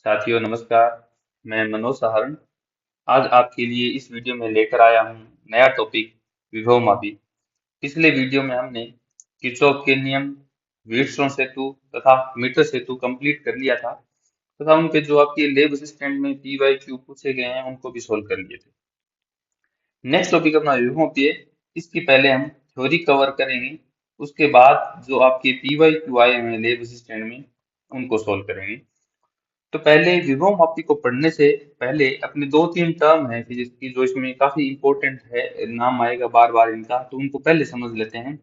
साथियों नमस्कार। मैं मनोज सहारण आज आपके लिए इस वीडियो में लेकर आया हूँ नया टॉपिक विभव मापी। पिछले वीडियो में हमने किरचॉफ के नियम, व्हीटस्टोन सेतु तथा मीटर सेतु कंप्लीट कर लिया था तथा उनके जो आपके लैब असिस्टेंट में पी वाई क्यू पूछे गए हैं उनको भी सोल्व कर लिए थे। नेक्स्ट टॉपिक अपना विभव मापी है। इसकी पहले हम थ्योरी कवर करेंगे, उसके बाद जो आपके पी वाई क्यू आए हैं लैब असिस्टेंट में उनको सोल्व करेंगे। तो पहले विभव मापी को पढ़ने से पहले अपने दो तीन टर्म है फिजिक्स की जो इसमें काफी इंपॉर्टेंट है, नाम आएगा बार बार इनका, तो उनको पहले समझ लेते हैं।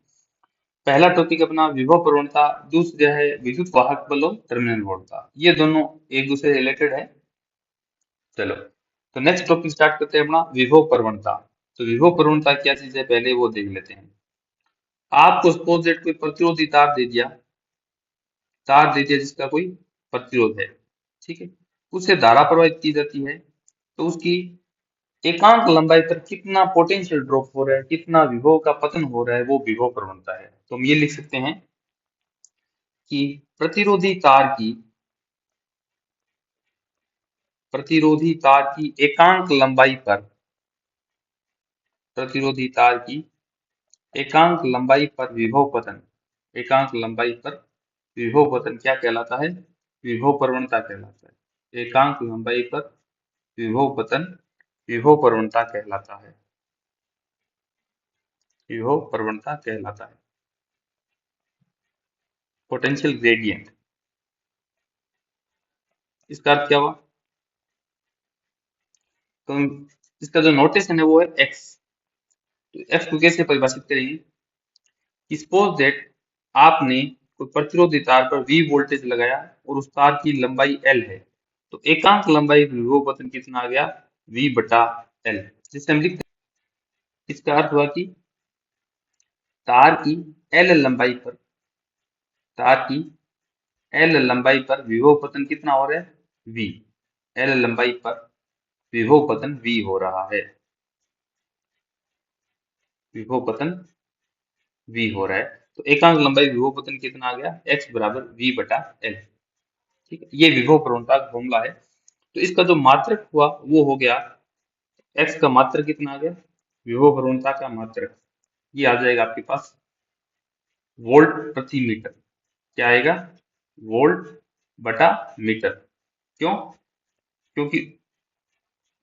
पहला टॉपिक अपना विभव प्रवणता, दूसरा है विद्युत वाहक बल और टर्मिनल वोल्टता। ये दोनों एक दूसरे से रिलेटेड है। चलो, तो नेक्स्ट टॉपिक स्टार्ट करते हैं अपना विभव प्रवणता। तो विभव प्रवणता क्या चीज है पहले वो देख लेते हैं। आपको सपोज दैट कोई प्रतिरोधी तार दे दिया जिसका कोई प्रतिरोध है, ठीक है, उससे धारा प्रवाहित की जाती है। तो उसकी एकांक लंबाई पर कितना पोटेंशियल ड्रॉप हो रहा है, कितना विभव का पतन हो रहा है, वो विभव प्रवणता है। तो हम ये लिख सकते हैं कि प्रतिरोधी तार की एकांक लंबाई पर प्रतिरोधी तार की एकांक लंबाई पर विभव पतन, एकांक लंबाई पर विभव पतन क्या कहलाता है? विभव प्रवणता कहलाता है। एकांक लंबाई पर विभव पतन विभव प्रवणता कहलाता है। विभव प्रवणता कहलाता है। पोटेंशियल ग्रेडियंट, इसका अर्थ क्या हुआ? तो इसका जो नोटेशन है वो है एक्स। तो एक्स को कैसे परिभाषित करेंगे कि सपोज दैट आपने कोई प्रतिरोधी तार पर V वोल्टेज लगाया और उस तार की लंबाई L है, तो एकांक लंबाई विभव पतन कितना आ गया? V बटा L। जिससे हम लिखते हैं, इसका अर्थ हुआ कि तार की L लंबाई पर तार की L लंबाई पर विभव पतन कितना हो रहा है? V। L लंबाई पर विभव पतन V हो रहा है। विभव पतन V हो रहा है। तो एकांक लंबाई विभव पतन कितना आ गया? x बराबर V बटा L। ठीक है, ये विभव प्रवणता का फॉर्मूला है। तो इसका जो मात्रक हुआ वो हो गया, x का मात्रक कितना आ गया? विभव प्रवणता का मात्रक ये आ जाएगा आपके पास वोल्ट प्रति मीटर। क्या आएगा? वोल्ट बटा मीटर। क्यों? क्योंकि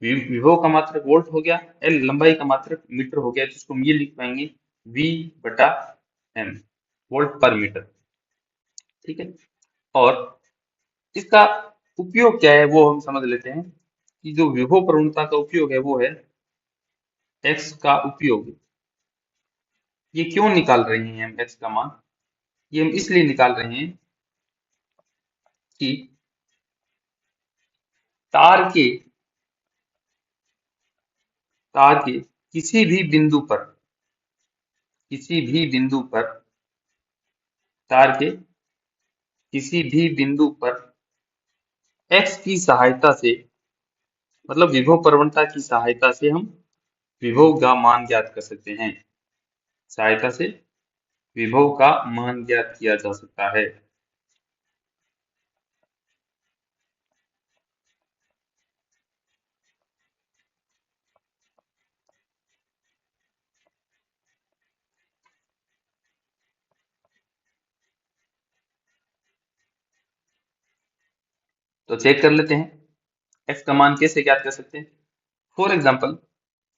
विभव का मात्रक वोल्ट हो गया, एल लंबाई का मात्रक मीटर हो गया, जिसको हम ये लिख पाएंगे V बटा M, वोल्ट पर मीटर। ठीक है, और इसका उपयोग क्या है वो हम समझ लेते हैं कि जो विभव प्रवणता का उपयोग है वो है x का उपयोग। ये क्यों निकाल रहे हैं हम x का मान? ये हम इसलिए निकाल रहे हैं कि तार के तार के किसी भी बिंदु पर किसी भी बिंदु पर तार के किसी भी बिंदु पर x की सहायता से, मतलब विभव प्रवणता की सहायता से हम विभव का मान ज्ञात कर सकते हैं। सहायता से विभव का मान ज्ञात किया जा सकता है। तो चेक कर लेते हैं x का मान कैसे ज्ञात कर सकते हैं। फॉर एग्जाम्पल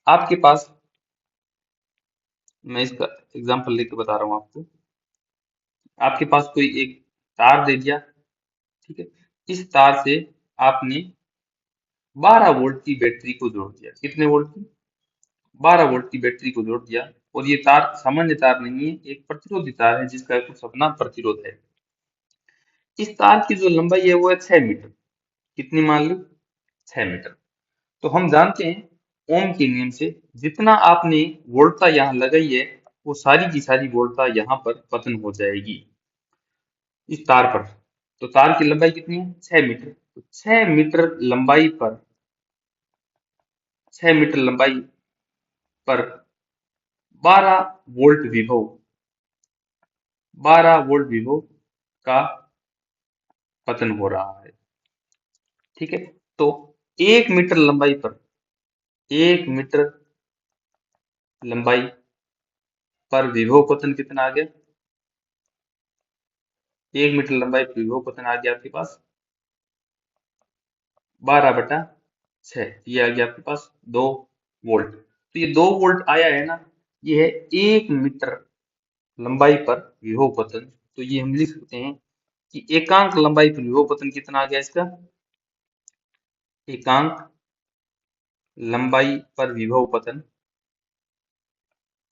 आपके पास, मैं इसका एग्जाम्पल लेके बता रहा हूँ आपको। आपके पास कोई एक तार दे दिया, ठीक है, इस तार से आपने 12 वोल्ट की बैटरी को जोड़ दिया। कितने वोल्ट की? 12 वोल्ट की बैटरी को जोड़ दिया। और ये तार सामान्य तार नहीं है, एक प्रतिरोधी तार है जिसका कुछ अपना प्रतिरोध है। इस तार की जो लंबाई है वो है 6 मीटर। कितनी मान ली? 6 मीटर। तो हम जानते हैं ओम के नियम से जितना आपने वोल्टता यहाँ लगाई है वो सारी की सारी वोल्टता यहाँ पर पतन हो जाएगी इस तार पर। तो तार की लंबाई कितनी है? 6 मीटर। तो 6 मीटर लंबाई पर 6 मीटर लंबाई पर 12 वोल्ट विभव 12 वोल्ट विभव का पतन हो रहा है। ठीक है। तो 1 मीटर लंबाई पर 1 मीटर लंबाई पर विभव पतन कितना आ गया? 1 मीटर लंबाई पर विभव पतन आ गया आपके पास 12/6। ये आ गया आपके पास 2 वोल्ट। तो ये 2 वोल्ट आया है ना, ये है 1 मीटर लंबाई पर विभव पतन। तो ये हम लिख सकते हैं कि एकांक लंबाई पर विभव पतन कितना आ गया इसका? एकांक लंबाई पर विभव पतन,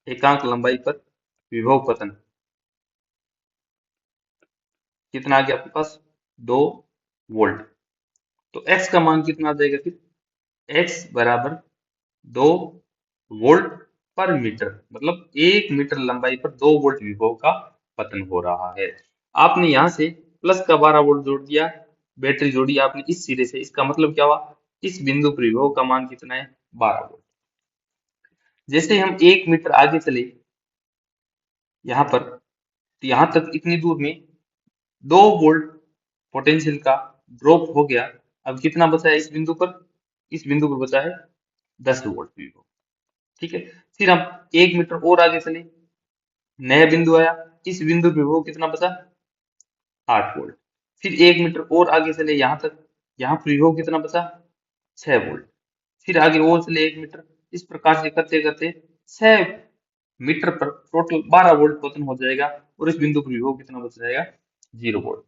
एकांक लंबाई पर विभव पतन कितना आ गया आपके पास? 2 वोल्ट। तो x का मान कितना आ जाएगा फिर? x बराबर 2 वोल्ट पर मीटर, मतलब 1 मीटर लंबाई पर 2 वोल्ट विभव का पतन हो रहा है। आपने यहां से प्लस का 12 वोल्ट जोड़ दिया, बैटरी जोड़ी आपने इस सिरे से, इसका मतलब क्या हुआ? इस बिंदु पर विभव का मान कितना है? 12 वोल्ट। जैसे हम 1 मीटर आगे चले यहाँ पर, तो यहाँ तक इतनी दूर में 2 वोल्ट पोटेंशियल का ड्रॉप हो गया। अब कितना बचा है इस बिंदु पर? इस बिंदु पर बचा है 10 वोल्ट विभव। ठीक है। फिर हम 1 मीटर और आगे चले, नया बिंदु आया, इस बिंदु पे वो कितना बचा? 8 वोल्ट। फिर 1 मीटर और आगे चले यहाँ तक, यहाँ पर विभव कितना बचा? 6 वोल्ट। फिर आगे और चले 1 मीटर, इस प्रकार से करते करते 6 मीटर पर टोटल 12 वोल्ट पतन हो जाएगा, और इस बिंदु पर विभव कितना बच जाएगा? 0 वोल्ट।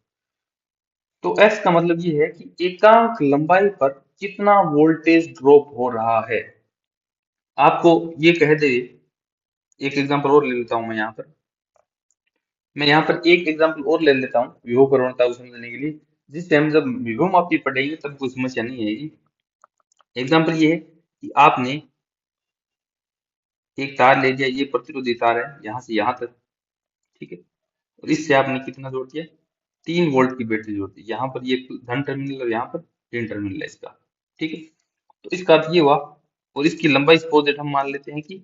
तो एक्स का मतलब ये है कि एकांक लंबाई पर कितना वोल्टेज ड्रॉप हो रहा है। आपको ये कह दे, एक एग्जांपल और ले लेता हूं मैं यहाँ पर एक एग्जांपल और ले लेता हूँ विभव प्रवणता को समझने के लिए, जिससे हम जब विभव मापी पढ़ेंगे तब कोई समस्या नहीं आएगी। एग्जांपल ये है कि आपने एक तार ले लिया, ये प्रतिरोधी तार है यहाँ से यहाँ तक, ठीक है। और इससे आपने कितना जोड़ दिया? 3 वोल्ट की बैटरी जोड़ दी। यहाँ पर ये धन टर्मिनल और यहाँ पर ऋण टर्मिनल है इसका, ठीक है। तो इसका अर्थ ये हुआ, और इसकी लंबाई सपोज हम मान लेते हैं कि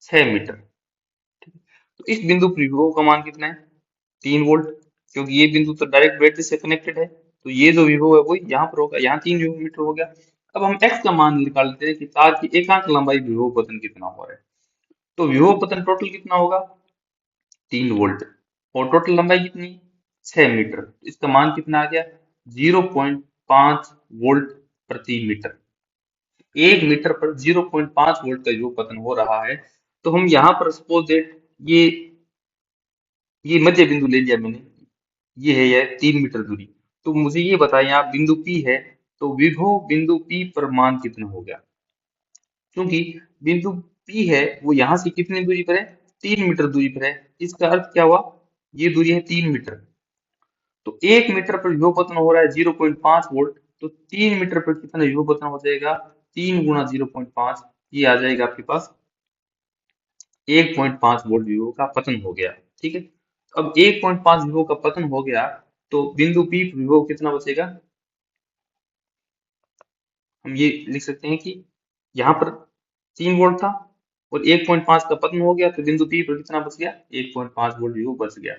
6 मीटर। तो इस बिंदु पर विभव का मान कितना है? 3 वोल्ट, क्योंकि ये बिंदु तो डायरेक्ट बैटरी से कनेक्टेड है। तो ये जो विभव है वो यहाँ पर होगा, यहाँ 3 मीटर हो गया। अब हम x का मान निकाल लेते हैं कि तार की एकांक लंबाई विभव पतन कितना हो रहा है। तो विभव पतन टोटल कितना होगा? 3 वोल्ट। और टोटल लंबाई कितनी? 6 मीटर। तो इसका मान कितना आ गया? 0.5 वोल्ट प्रति मीटर। 1 मीटर पर 0.5 वोल्ट का विभव पतन हो रहा है। तो हम यहाँ पर सपोज दैट ये मध्य बिंदु ले लिया मैंने, ये है यह 3 मीटर दूरी। तो मुझे ये बताएं, यहाँ बिंदु P है, तो विभव बिंदु P पर मान कितना हो गया? क्योंकि बिंदु P है वो यहाँ से कितनी दूरी पर है? 3 मीटर दूरी पर है। इसका अर्थ क्या हुआ? ये दूरी है 3 मीटर। तो 1 मीटर पर विभव पतन हो रहा है 0.5 वोल्ट। तो 3 मीटर पर कितना विभव पतन हो जाएगा? 3 × 0.5, ये आ जाएगा आपके पास 1.5 वोल्ट विभव का पतन हो गया। ठीक है। अब 1.5 विभव का पतन हो गया, तो बिंदु P पर विभव कितना बचेगा? हम ये लिख सकते हैं कि यहाँ पर 3 वोल्ट था और 1.5 का पतन हो गया, तो बिंदु P पर कितना बच गया? 1.5 वोल्ट विभव बच गया।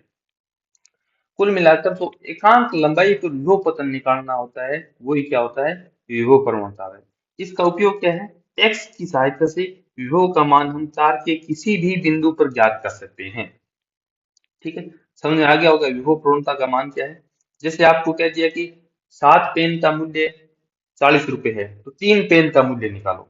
कुल मिलाकर तो एकांक लंबाई पर विभव पतन निकालना होता है, वही क्या होता है? विभव प्रवणता है। इसका उपयोग क्या है? x की सहायता से विभव का मान हम तार के किसी भी बिंदु पर ज्ञात कर सकते हैं। ठीक है। समझ में आ गया होगा विभव प्रवणता का मान क्या है। जैसे आपको कह दिया कि 7 पेन का मूल्य 40 रुपए है, तो 3 पेन का मूल्य निकालो।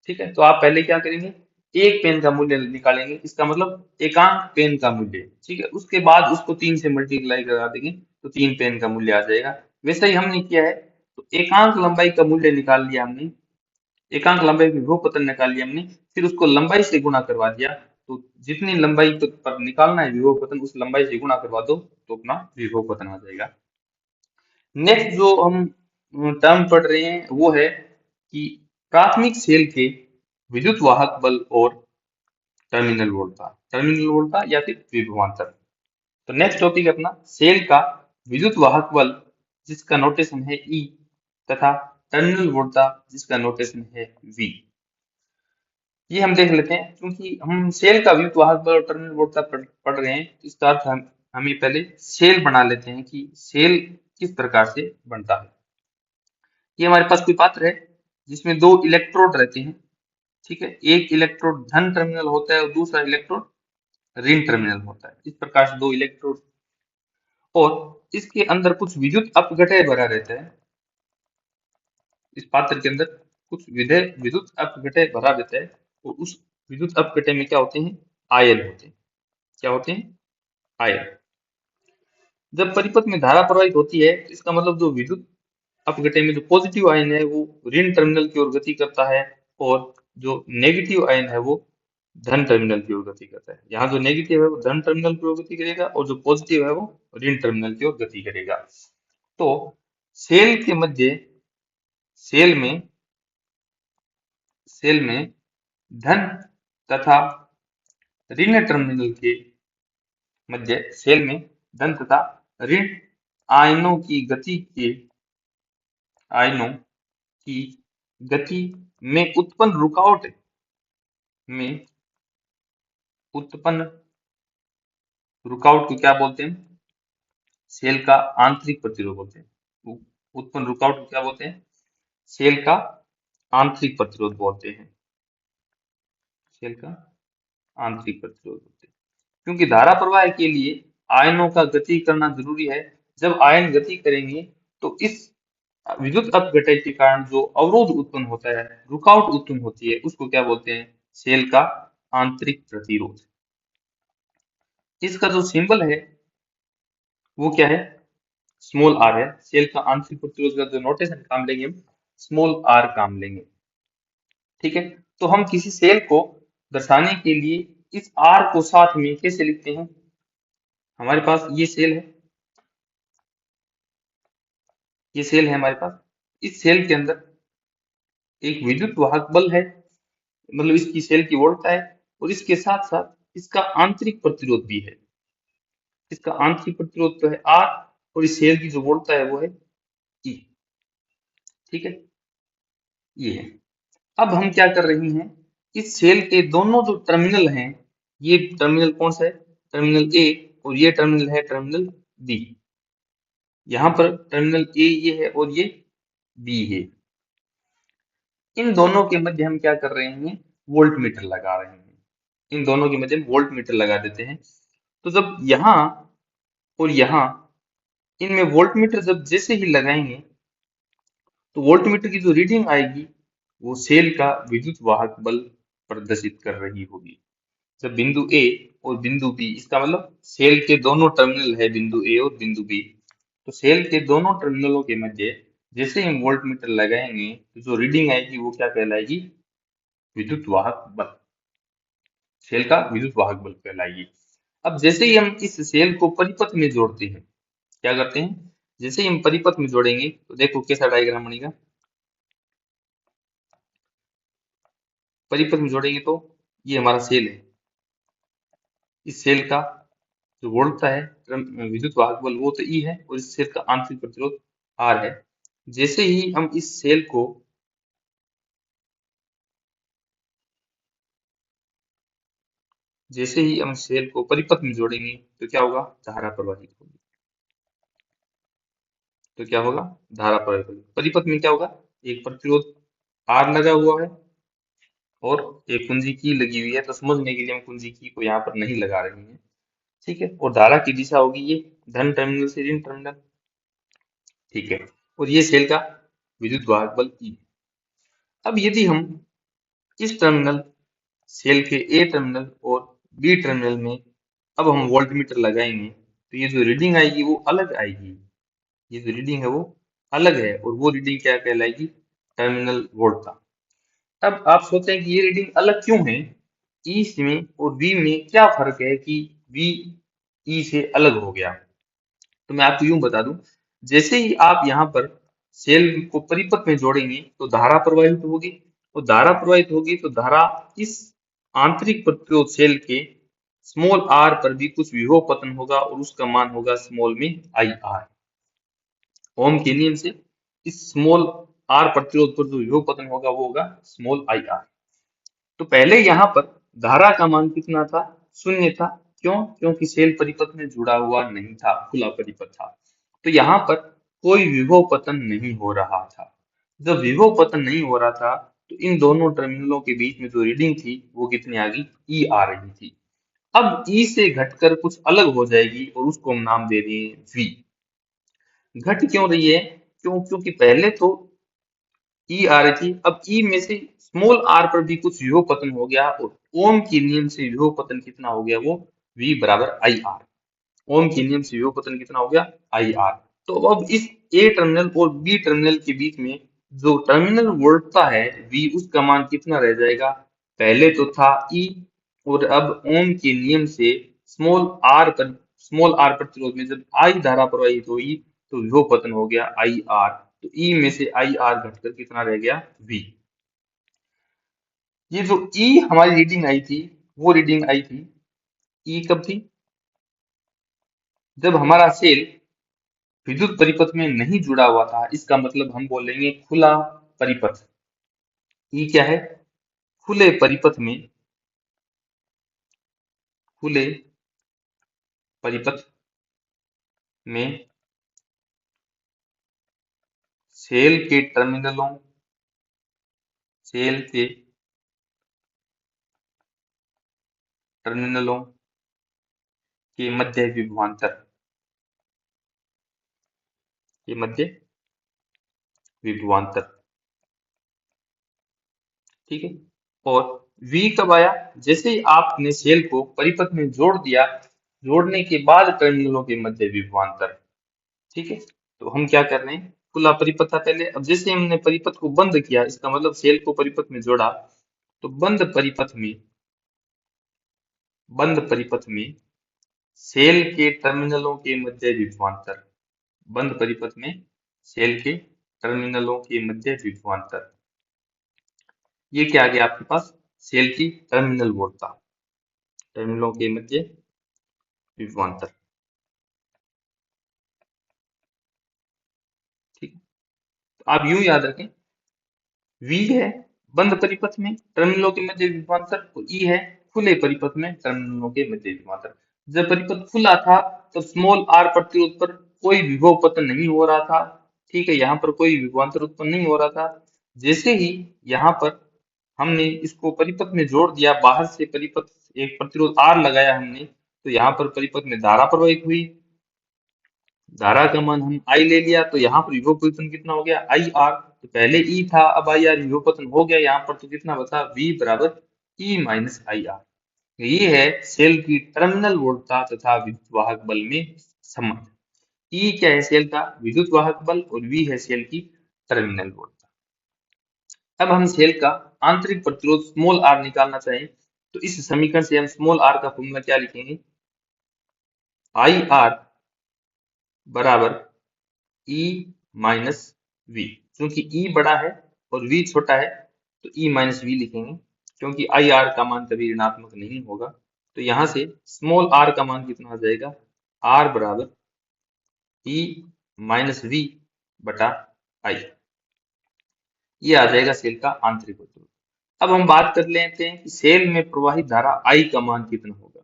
ठीक है। तो आप पहले क्या करेंगे? 1 पेन का मूल्य निकालेंगे, इसका मतलब एकांक पेन का मूल्य। ठीक है। उसके बाद उसको 3 से मल्टीप्लाई करा देंगे, तो 3 पेन का मूल्य आ जाएगा। वैसे ही हमने किया है, तो एकांक लंबाई का मूल्य निकाल लिया हमने, एकांक लंबाई विभव पतन निकाल लिया हमने, फिर उसको लंबाई से गुणा करवा दिया। तो जितनी लंबाई पर निकालना है विभव पतन, उस लंबाई से गुणा करवा दो, तो अपना विभव पतन आ जाएगा। नेक्स्ट जो हम टर्म पढ़ रहे हैं वो है कि प्राथमिक सेल के विद्युत वाहक बल और टर्मिनल वोल्टता या फिर विभवांतर। तो नेक्स्ट टॉपिक अपना सेल का विद्युत वाहक बल, जिसका नोटेशन है E, तथा टर्मिनल वोल्टता, जिसका नोटेशन है V। ये हम देख लेते हैं, क्योंकि हम सेल का विद्युत वाहक बल और टर्मिनल वोल्टता पढ़ रहे हैं, तो इसका अर्थ हमें पहले सेल बना लेते हैं कि सेल किस प्रकार से बनता है। ये हमारे पास कोई पात्र है जिसमें दो इलेक्ट्रोड रहते हैं, ठीक है। एक इलेक्ट्रोड धन टर्मिनल होता है और दूसरा इलेक्ट्रोड ऋण टर्मिनल होता है। इस प्रकार से दो इलेक्ट्रोड, और इसके अंदर कुछ विद्युत अपघटय भरा रहता है। इस पात्र के अंदर कुछ विद्युत अपघटय भरा रहता है, और उस विद्युत अपघटय में क्या होते हैं, आयन होते हैं। क्या होते हैं, आयन। जब परिपथ में धारा प्रवाहित होती है तो इसका मतलब जो विद्युत अपघटय में जो पॉजिटिव आयन है वो ऋण टर्मिनल की ओर गति करता है, और जो नेगेटिव आयन है वो धन टर्मिनल की ओर गति करता है। यहाँ जो नेगेटिव है वो धन टर्मिनल की ओर गति करेगा, और जो पॉजिटिव है वो ऋण टर्मिनल की ओर गति करेगा। तो सेल के मध्य, सेल में सेल में धन तथा ऋण टर्मिनल के मध्य, सेल में धन तथा ऋण आयनों की गति के आयनों की गति में उत्पन्न रुकावट में उत्पन्न रुकावट को क्या बोलते हैं, सेल का आंतरिक प्रतिरोध बोलते हैं। उत्पन्न रुकावट को क्या बोलते हैं, सेल का आंतरिक प्रतिरोध बोलते हैं। सेल का आंतरिक प्रतिरोध बोलते हैं, क्योंकि धारा प्रवाह के लिए आयनों का गति करना जरूरी है। जब आयन गति करेंगे तो इस विद्युत अपघटय के कारण जो अवरोध उत्पन्न होता है, रुकावट उत्पन्न होती है, उसको क्या बोलते हैं, सेल का आंतरिक प्रतिरोध। इसका जो सिंबल है वो क्या है, स्मॉल आर है। सेल का आंतरिक प्रतिरोध का जो नोटेशन काम लेंगे हम, स्मॉल आर काम लेंगे, ठीक है। तो हम किसी सेल को दर्शाने के लिए इस आर को साथ में कैसे लिखते हैं, हमारे पास ये सेल है, ये सेल है हमारे पास। इस सेल के अंदर एक विद्युत वाहक बल है, मतलब इसकी सेल की वोल्टता है, और इसके साथ साथ इसका आंतरिक प्रतिरोध भी है। इसका आंतरिक प्रतिरोध तो है आर, और इस सेल की जो वोल्टता है वो है ई, ठीक है, ये है। अब हम क्या कर रहे हैं, इस सेल के दोनों जो टर्मिनल हैं, ये टर्मिनल कौन सा है, टर्मिनल ए, और ये टर्मिनल है टर्मिनल बी। यहाँ पर टर्मिनल ए ये है और ये बी है। इन दोनों के मध्य हम क्या कर रहे हैं, वोल्ट मीटर लगा रहे हैं। इन दोनों के मध्य वोल्ट मीटर लगा देते हैं। तो जब यहाँ और यहाँ इनमें वोल्ट मीटर जब जैसे ही लगाएंगे तो वोल्ट मीटर की जो रीडिंग आएगी वो सेल का विद्युत वाहक बल प्रदर्शित कर रही होगी। जब बिंदु ए और बिंदु बी, इसका मतलब सेल के दोनों टर्मिनल है बिंदु ए और बिंदु बी, तो सेल के दोनों टर्मिनलों के मध्य जैसे ही हम वोल्ट मीटर लगाएंगे तो जो रीडिंग आएगी वो क्या कहलाएगी, विद्युत वाहक बल, सेल का विद्युत वाहक बल कहलाएगी। अब जैसे ही हम इस सेल को परिपथ में जोड़ते हैं, क्या करते हैं, जैसे ही हम परिपथ में जोड़ेंगे तो देखो कैसा डायग्राम बनेगा। परिपथ में जोड़ेंगे तो ये हमारा सेल है, इस सेल का जो वोल्टता है विद्युत वाहक बल वो तो ई है, और इस सेल का आंतरिक प्रतिरोध आर है। जैसे ही हम इस सेल को जैसे ही हम सेल को परिपथ में जोड़ेंगे तो क्या होगा, धारा प्रवाहित होगी। तो क्या होगा, धारा प्रवाहित होगी। परिपथ में क्या होगा, एक प्रतिरोध आर लगा हुआ है और एक कुंजी की लगी हुई है। तो समझने के लिए हम कुंजी की को यहाँ पर नहीं लगा रहे हैं, ठीक है। और धारा की दिशा होगी ये धन टर्मिनल से ऋण टर्मिनल, ठीक है। और ये सेल का विद्युत वाहक बल ई। अब यदि हम इस टर्मिनल, सेल के ए टर्मिनल और बी टर्मिनल में अब हम वोल्ट मीटर लगाएंगे तो ये जो रीडिंग आएगी वो अलग आएगी। ये जो रीडिंग है वो अलग है, और वो रीडिंग क्या कहलाएगी, टर्मिनल वोल्टता। अब आप सोचते हैं कि ये रीडिंग अलग क्यों है, ई में और बी में क्या फर्क है कि बी ई से अलग हो गया। तो मैं आपको यूं बता दूं, जैसे ही आप यहाँ पर सेल को परिपथ में जोड़ेंगे तो धारा प्रवाहित होगी, और धारा प्रवाहित होगी तो धारा इस आंतरिक प्रतिरोध सेल के स्मॉल आर पर भी कुछ विभव पतन होगा, और उसका मान होगा स्मॉल में आई आर। ओम के नियम से इस स्मॉल आर प्रतिरोध पर जो विभव पतन होगा वो होगा स्मॉल आई आर। तो पहले यहाँ पर धारा का मान कितना था, शून्य था। क्यों, क्योंकि सेल परिपथ में जुड़ा हुआ नहीं था, खुला परिपथ था। तो यहाँ पर कोई विभव पतन नहीं हो रहा था। जब विभव पतन नहीं हो रहा था तो इन दोनों टर्मिनलों के बीच में जो रीडिंग थी वो कितनी आ गई, ई आ रही थी। अब ई से घटकर कुछ अलग हो जाएगी और उसको हम नाम दे दिए वी। घट क्यों रही है, क्योंकि पहले तो ई आ रही थी, अब ई में से स्मॉल आर पर भी कुछ विभव पतन हो गया और ओम के नियम से विभव पतन कितना हो गया, वो वी बराबर आई आर। ओम के नियम से विभव पतन कितना हो गया, आई आर। तो अब इस ए टर्मिनल और बी टर्मिनल के बीच में जो टर्मिनल वोल्टता है वी, उसका मान कितना रह जाएगा, पहले तो था ई और अब ओम के नियम से स्मॉल आर प्रतिरोध में जब आई धारा प्रवाहित हुई तो विभव पतन हो गया आई आर। तो ई में से आई आर घटकर कितना रह गया, वी। ये जो ई हमारी रीडिंग आई थी, वो रीडिंग आई थी, ई कब थी, जब हमारा सेल विद्युत परिपथ में नहीं जुड़ा हुआ था। इसका मतलब हम बोलेंगे खुला परिपथ। ई क्या है, खुले परिपथ में, खुले परिपथ में सेल के टर्मिनलों, सेल के टर्मिनलों के मध्य विभवांतर, के मध्य विभवांतर, ठीक है। और V कब आया, जैसे ही आपने सेल को परिपथ में जोड़ दिया, जोड़ने के बाद टर्मिनलों के मध्य विभवांतर, ठीक है। तो हम क्या कर रहे हैं, खुला परिपथ था पहले, अब जैसे हमने परिपथ को बंद किया, इसका मतलब सेल को परिपथ में जोड़ा, तो बंद परिपथ में सेल के टर्मिनलों के मध्य विभवांतर, बंद परिपथ में सेल के टर्मिनलों के मध्य विभवांतर, ये क्या आ गया आपके पास, सेल की टर्मिनल वोल्टता, टर्मिनलों के मध्य विभवांतर, ठीक। तो आप यूं याद रखें, V है बंद परिपथ में टर्मिनलों के मध्य विभवांतर, और E है खुले परिपथ में टर्मिनलों के मध्य विभवांतर। जब परिपथ खुला था तब स्मॉल r प्रतिरोध पर कोई विभव पतन नहीं हो रहा था, ठीक है, यहाँ पर कोई विभवांतर उत्पन्न नहीं हो रहा था। जैसे ही यहाँ पर हमने इसको परिपथ में जोड़ दिया, बाहर से परिपथ एक प्रतिरोध R लगाया हमने, तो यहाँ पर परिपथ में धारा प्रवाहित हुई, धारा का मान हम I ले लिया, तो यहाँ पर विभव पतन कितना हो गया, आई आर। तो पहले E था, अब आई आर, विभव पतन हो गया यहाँ पर, तो कितना बता, V बराबर E माइनस आई आर। ये है सेल की टर्मिनल वोल्टता तथा विद्युत वाहक बल में संबंध। E क्या है, सेल का विद्युत वाहक बल, और V है सेल की टर्मिनल वोल्टता। अब हम सेल का आंतरिक प्रतिरोध स्मॉल r निकालना चाहें, तो इस समीकरण से हम स्मॉल r का फॉर्मूला क्या लिखेंगे, आई आर बराबर E माइनस वी। क्योंकि E बड़ा है और V छोटा है तो E माइनस वी लिखेंगे, क्योंकि आई आर का मान कभी ऋणात्मक नहीं होगा। तो यहाँ से स्मॉल r का मान कितना आ जाएगा, R बराबर E माइनस वी बटा आई। ये आ जाएगा सेल का आंतरिक प्रतिरोध। अब हम बात कर लेते हैं कि सेल में प्रवाहित धारा I का मान कितना होगा।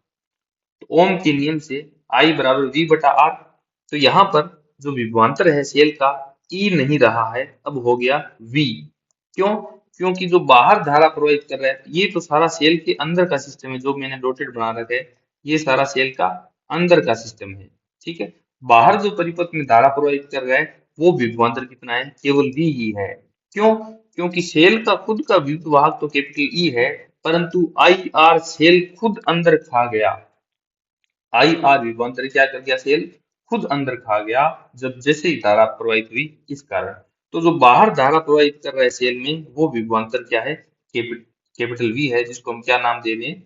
तो ओम के नियम से I बराबर V बटा R। तो यहाँ पर जो विभवांतर है सेल का, E नहीं रहा है, अब हो गया V। क्यों, क्योंकि जो बाहर धारा प्रवाहित कर रहा है, ये तो सारा सेल के अंदर का सिस्टम है, जो मैंने डॉटेड बना रखा है, ये सारा सेल का अंदर का सिस्टम है, ठीक है। बाहर जो परिपथ में धारा प्रवाहित कर रहा है, वो विभवांतर कितना है, केवल V ही है। क्यों, क्योंकि सेल का खुद का विद्युत वाहक तो कैपिटल E है, परंतु आई आर सेल खुद अंदर खा गया। आई आर विभवांतर क्या कर गया, सेल खुद अंदर खा गया जब जैसे ही धारा प्रवाहित हुई, इस कारण। तो जो बाहर धारा प्रवाहित कर रहा है सेल में, वो विभवांतर क्या है, कैपिटल वी है, जिसको हम क्या नाम दे दें,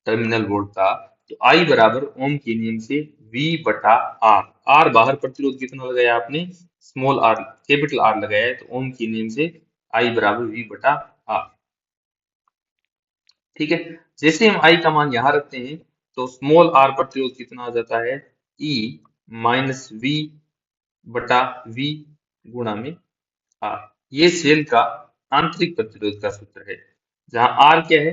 टर्मिनल वोल्टता। तो आई बराबर ओम के नियम से V बटा आर। आर बाहर प्रतिरोध कितना लगाया आपने, स्मॉल आर, कैपिटल आर लगाया है, तो ओम के नियम से आई बराबर V बटा आर, ठीक है। जैसे हम आई का मान यहाँ रखते हैं, तो स्मॉल आर प्रतिरोध कितना आ जाता है, E माइनस वी बटा वी गुणा में आर। ये सेल का आंतरिक प्रतिरोध का सूत्र है, जहां आर क्या है,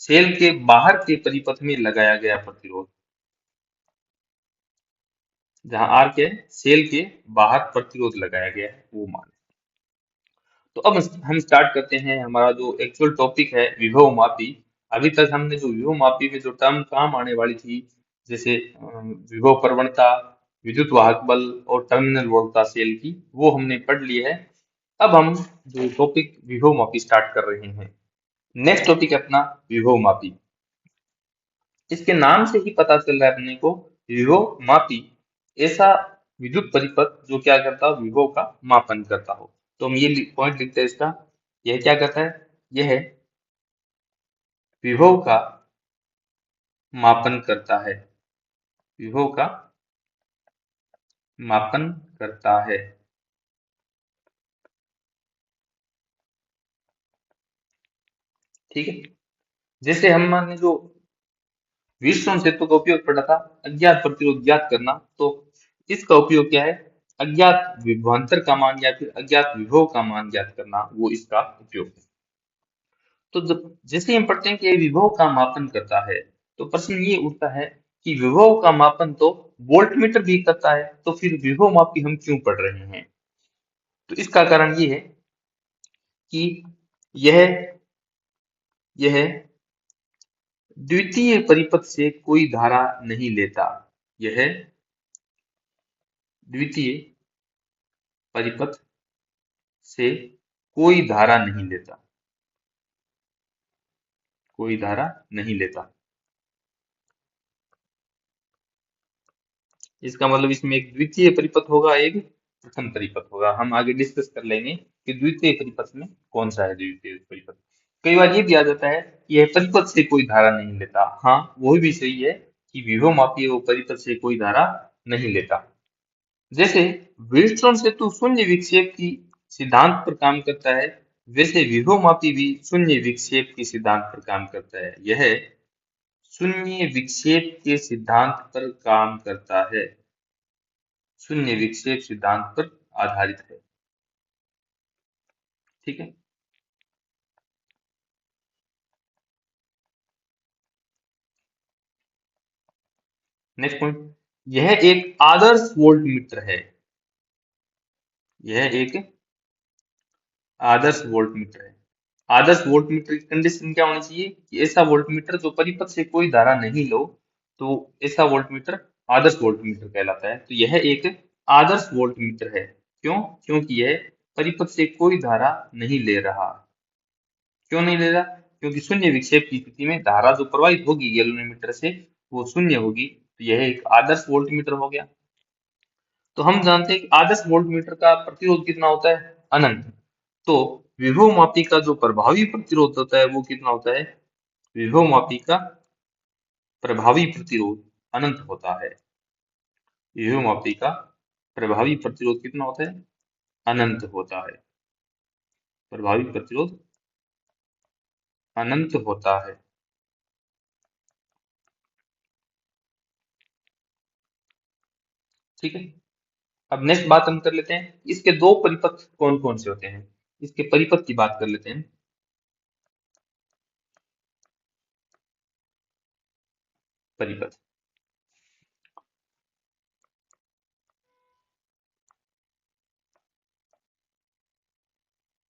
सेल के बाहर के परिपथ में लगाया गया प्रतिरोध, जहां आर क्या है, सेल के बाहर प्रतिरोध लगाया गया है, वो मान। तो अब हम स्टार्ट करते हैं हमारा जो एक्चुअल टॉपिक है विभव मापी। अभी तक हमने जो विभव मापी में जो टर्म काम आने वाली थी, जैसे विभव प्रवणता, विद्युत वाहक बल और टर्मिनल वोल्टता सेल की, वो हमने पढ़ ली है। अब हम जो टॉपिक विभव मापी स्टार्ट कर रहे हैं। नेक्स्ट टॉपिक है अपना विभव मापी। इसके नाम से ही पता चल रहा है अपने को, विभव मापी ऐसा विद्युत परिपथ जो क्या करता हो, विभव का मापन करता हो। तो हम ये पॉइंट लिखते हैं इसका, यह क्या करता है, यह विभव का मापन करता है, विभव का मापन करता है। ठीक है, जैसे हमने जो व्हीटस्टोन सेतु का उपयोग पढ़ा था, अज्ञात प्रतिरोध ज्ञात करना, तो इसका उपयोग क्या है, अज्ञात विभवांतर का मान या फिर अज्ञात विभव का मान ज्ञात करना, वो इसका उपयोग है। तो जब जैसे हम पढ़ते हैं कि ये विभव का मापन करता है, तो प्रश्न ये उठता है कि विभव का मापन तो वोल्टमीटर भी करता है, तो फिर विभव मापी हम क्यों पढ़ रहे हैं। तो इसका कारण ये है कि यह यह द्वितीय परिपथ से कोई धारा नहीं लेता, यह द्वितीय परिपथ से कोई धारा नहीं लेता, कोई धारा नहीं लेता। इसका मतलब इसमें एक द्वितीय परिपथ होगा, एक प्रथम परिपथ होगा। हम आगे डिस्कस कर लेंगे कि द्वितीय परिपथ में कौन सा है द्वितीय परिपथ। कई बार ये भी आ जाता है कि यह परिपथ से कोई धारा नहीं लेता। हाँ, वो भी सही है कि विभव मापी वो परिपथ से कोई धारा नहीं लेता। जैसे व्हीटस्टोन सेतु शून्य विक्षेप की सिद्धांत पर काम करता है, वैसे विभव मापी भी शून्य विक्षेप के सिद्धांत पर काम करता है। यह शून्य विक्षेप के सिद्धांत पर काम करता है, शून्य विक्षेप सिद्धांत पर आधारित है। ठीक है, नेक्स्ट पॉइंट, यह एक आदर्श वोल्ट मीटर है, यह एक आदर्श वोल्ट मीटर है। आदर्श वोल्ट मीटर की कंडीशन क्या होनी चाहिए कि ऐसा वोल्ट मीटर जो परिपथ से कोई धारा नहीं लो, तो ऐसा वोल्ट मीटर आदर्श वोल्ट मीटर कहलाता है। तो यह एक आदर्श वोल्ट मीटर है। क्यों? क्योंकि यह परिपथ से कोई धारा नहीं ले रहा। क्यों नहीं ले रहा? क्योंकि शून्य विक्षेप की स्थिति में धारा जो प्रवाहित होगी गैल्वेनोमीटर से, वो शून्य होगी। तो यह एक आदर्श वोल्ट मीटर हो गया। तो हम जानते हैं कि आदर्श वोल्ट मीटर का प्रतिरोध कितना होता है, अनंत। तो विभव मापी का जो प्रभावी प्रतिरोध होता है वो कितना होता है, विभव मापी का प्रभावी प्रतिरोध अनंत होता है। विभव मापी का प्रभावी प्रतिरोध कितना होता है, अनंत होता है। प्रभावी प्रतिरोध अनंत होता है। ठीक है, अब नेक्स्ट बात हम कर लेते हैं, इसके दो परिपथ कौन कौन से होते हैं। इसके परिपथ की बात कर लेते हैं। परिपथ,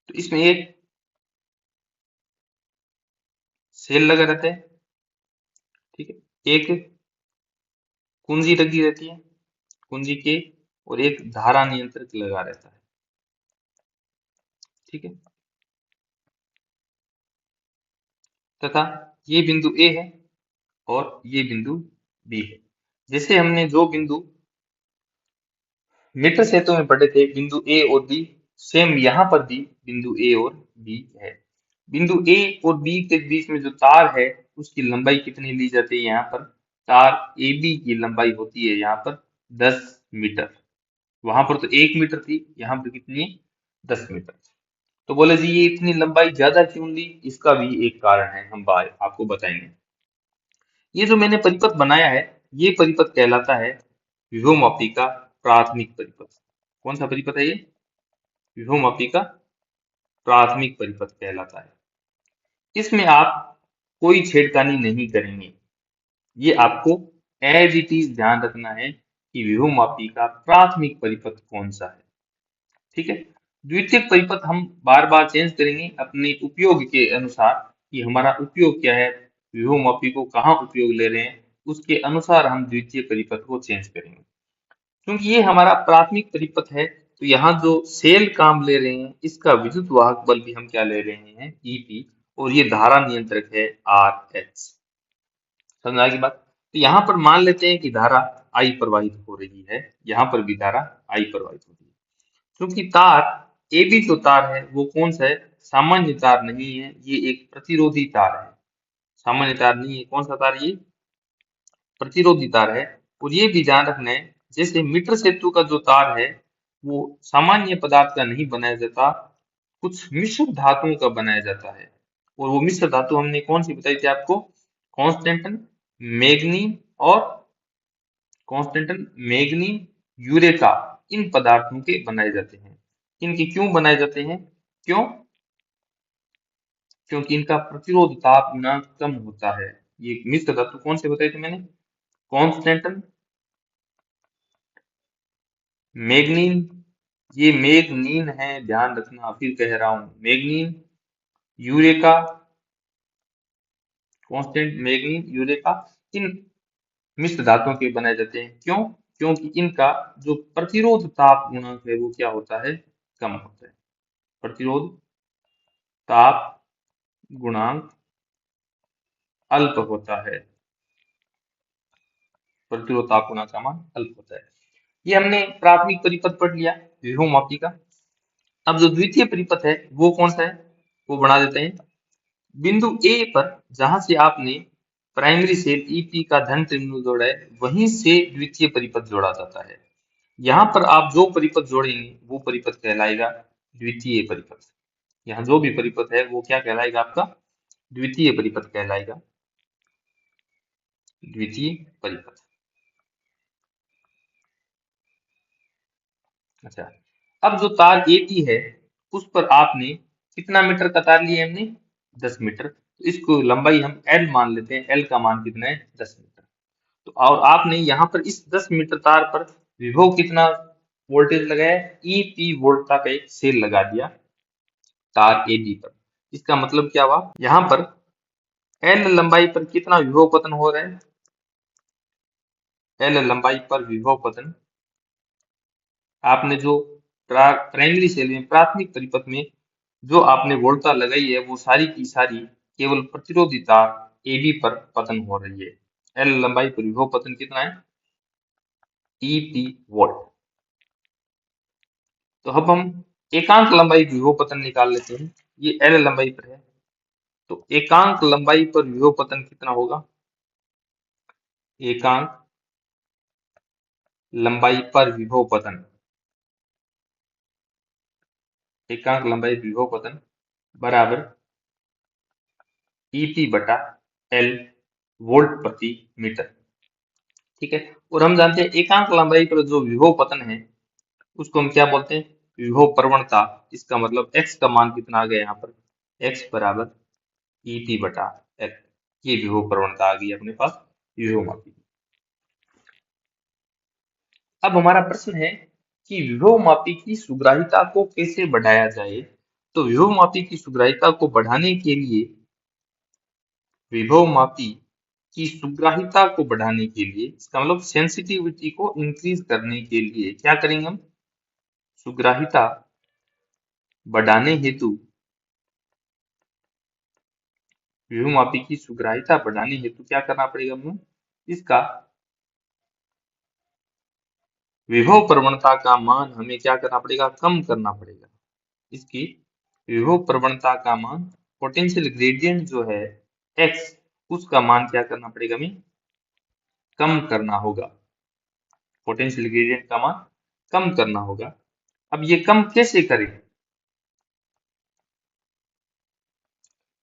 तो इसमें एक सेल लगा रहता है, ठीक है, एक कुंजी लगी रहती है, कुंजी के, और एक धारा नियंत्रक लगा रहता है। ठीक है, तथा ये बिंदु ए है और ये बिंदु बी है। जैसे हमने जो बिंदु मीटर सेतु में पढ़े थे, बिंदु ए और बी, सेम यहाँ पर भी बिंदु ए और बी है। बिंदु ए और बी के बीच में जो तार है उसकी लंबाई कितनी ली जाती है, यहाँ पर तार ए बी की लंबाई होती है यहाँ पर 10 मीटर। वहां पर तो 1 मीटर थी, यहाँ पर कितनी है, 10 मीटर। तो बोले जी ये इतनी लंबाई ज्यादा क्यों ली, इसका भी एक कारण है, हम आपको बताएंगे। ये जो मैंने परिपथ बनाया है, ये परिपथ कहलाता है विभव मापी का प्राथमिक परिपथ। कौन सा परिपथ है ये, विभव मापी का प्राथमिक परिपथ कहलाता है। इसमें आप कोई छेड़खानी नहीं करेंगे। ये आपको एज इट इज ध्यान रखना है कि विभव मापी का प्राथमिक परिपथ कौन सा है। ठीक है, द्वितीयक परिपथ हम बार बार चेंज करेंगे अपने उपयोग के अनुसार कि हमारा उपयोग क्या है, विभवमापी को कहाँ उपयोग ले रहे हैं, उसके अनुसार हम द्वितीय परिपथ को चेंज करेंगे। क्योंकि ये हमारा प्राथमिक परिपथ है, तो यहाँ जो सेल काम ले रहे हैं इसका विद्युत वाहक बल भी हम क्या ले रहे हैं, ईपी, और ये धारा नियंत्रक है आर एच। समझ आ गई बात। तो यहाँ पर मान लेते हैं कि धारा आई प्रवाहित हो रही है, यहाँ पर भी धारा आई प्रवाहित हो रही है। क्योंकि तार ए बी जो तार है वो कौन सा है, सामान्य तार नहीं है, ये एक प्रतिरोधी तार है। सामान्य तार नहीं है, कौन सा तार, ये प्रतिरोधी तार है। और ये भी ध्यान रखना है, जैसे मीटर सेतु का जो तार है वो सामान्य पदार्थ का नहीं बनाया जाता, कुछ मिश्र धातुओं का बनाया जाता है। और वो मिश्र धातु हमने कौन सी बताई थी आपको, कॉन्स्टेंटन, मैग्नीन और कॉन्स्टेंटन, मैग्नीन, यूरेका, इन पदार्थों के बनाए जाते हैं। इनके क्यों बनाए जाते हैं, क्यों, क्योंकि इनका प्रतिरोध ताप गुणांक कम होता है। ये मिश्र धातु कौन से बताए थे मैंने, कॉन्स्टेंटन, मैग्नीन, ये मैग्नीन है, ध्यान रखना, फिर कह रहा हूं मैग्नीन, यूरेका, कांस्टेंट, मैग्नीन, यूरेका, इन मिश्र धातुओं के बनाए जाते हैं। क्यों, क्योंकि इनका जो प्रतिरोध ताप गुणांक है वो क्या होता है, कम होता है। प्रतिरोध ताप गुणांक अल्प होता है, प्रतिरोध ताप गुणांक का मान अल्प होता है। ये हमने प्राथमिक परिपथ पढ़ लिया विभवमापी का। अब जो द्वितीय परिपथ है वो कौन सा है, वो बना देते हैं। बिंदु ए पर जहां से आपने प्राइमरी सेल ईपी का धन टर्मिनल जोड़ा है वहीं से द्वितीय परिपथ जोड़ा जाता है। यहाँ पर आप जो परिपथ जोड़ेंगे वो परिपथ कहलाएगा द्वितीय परिपथ। यहाँ जो भी परिपथ है वो क्या कहलाएगा, आपका द्वितीय परिपथ कहलाएगा, द्वितीय परिपथ। अच्छा, अब जो तार एपी है उस पर आपने कितना मीटर का तार लिया, हमने 10 मीटर, तो इसको लंबाई हम एल मान लेते हैं, एल का मान कितना है, 10 मीटर। तो और आपने यहाँ पर इस 10 मीटर तार पर विभव कितना वोल्टेज लगाया, ईपी वोल्टा का एक सेल लगा दिया तार ए बी पर। इसका मतलब क्या हुआ, यहाँ पर एल लंबाई पर कितना विभव पतन हो रहा है, एल लंबाई पर विभव पतन आपने जो प्राइमरी सेल में प्राथमिक परिपथ में जो आपने वोल्टा लगाई है वो सारी की सारी केवल प्रतिरोधी तार ए बी पर पतन हो रही है। एल लंबाई पर विभव पतन कितना है, ईपी वोल्ट। तो अब हम एकांक लंबाई विभव पतन निकाल लेते हैं। ये एल लंबाई पर है, तो एकांक लंबाई पर विभव पतन कितना होगा, एकांक लंबाई पर विभव पतन, एकांक लंबाई विभव पतन बराबर ईपी बटा एल वोल्ट प्रति मीटर। ठीक है, और हम जानते हैं एकांक लंबाई पर जो विभव पतन है उसको हम क्या बोलते हैं, विभव प्रवणता। इसका मतलब x का मान कितना आ गया यहाँ पर, x बराबर ईपी बटा एल, ये विभव प्रवणता आ गई अपने पास विभव मापी। अब हमारा प्रश्न है कि विभव मापी की सुग्राहिता को कैसे बढ़ाया जाए। तो विभव मापी की सुग्राहिता को बढ़ाने के लिए, विभव मापी की सुग्राहिता को बढ़ाने के लिए, इसका मतलब सेंसिटिविटी को इंक्रीज करने के लिए क्या करेंगे हम, सुग्राहिता बढ़ाने हेतु, विभव मापी की सुग्राहिता बढ़ाने हेतु क्या करना पड़ेगा हमें, इसका विभव प्रवणता का मान हमें क्या करना पड़ेगा, कम करना पड़ेगा। इसकी विभव प्रवणता का मान, पोटेंशियल ग्रेडियंट जो है x, उसका मान क्या करना पड़ेगा, हमें कम करना होगा। पोटेंशियल ग्रेडियंट का मान कम करना होगा। अब ये कम कैसे करें,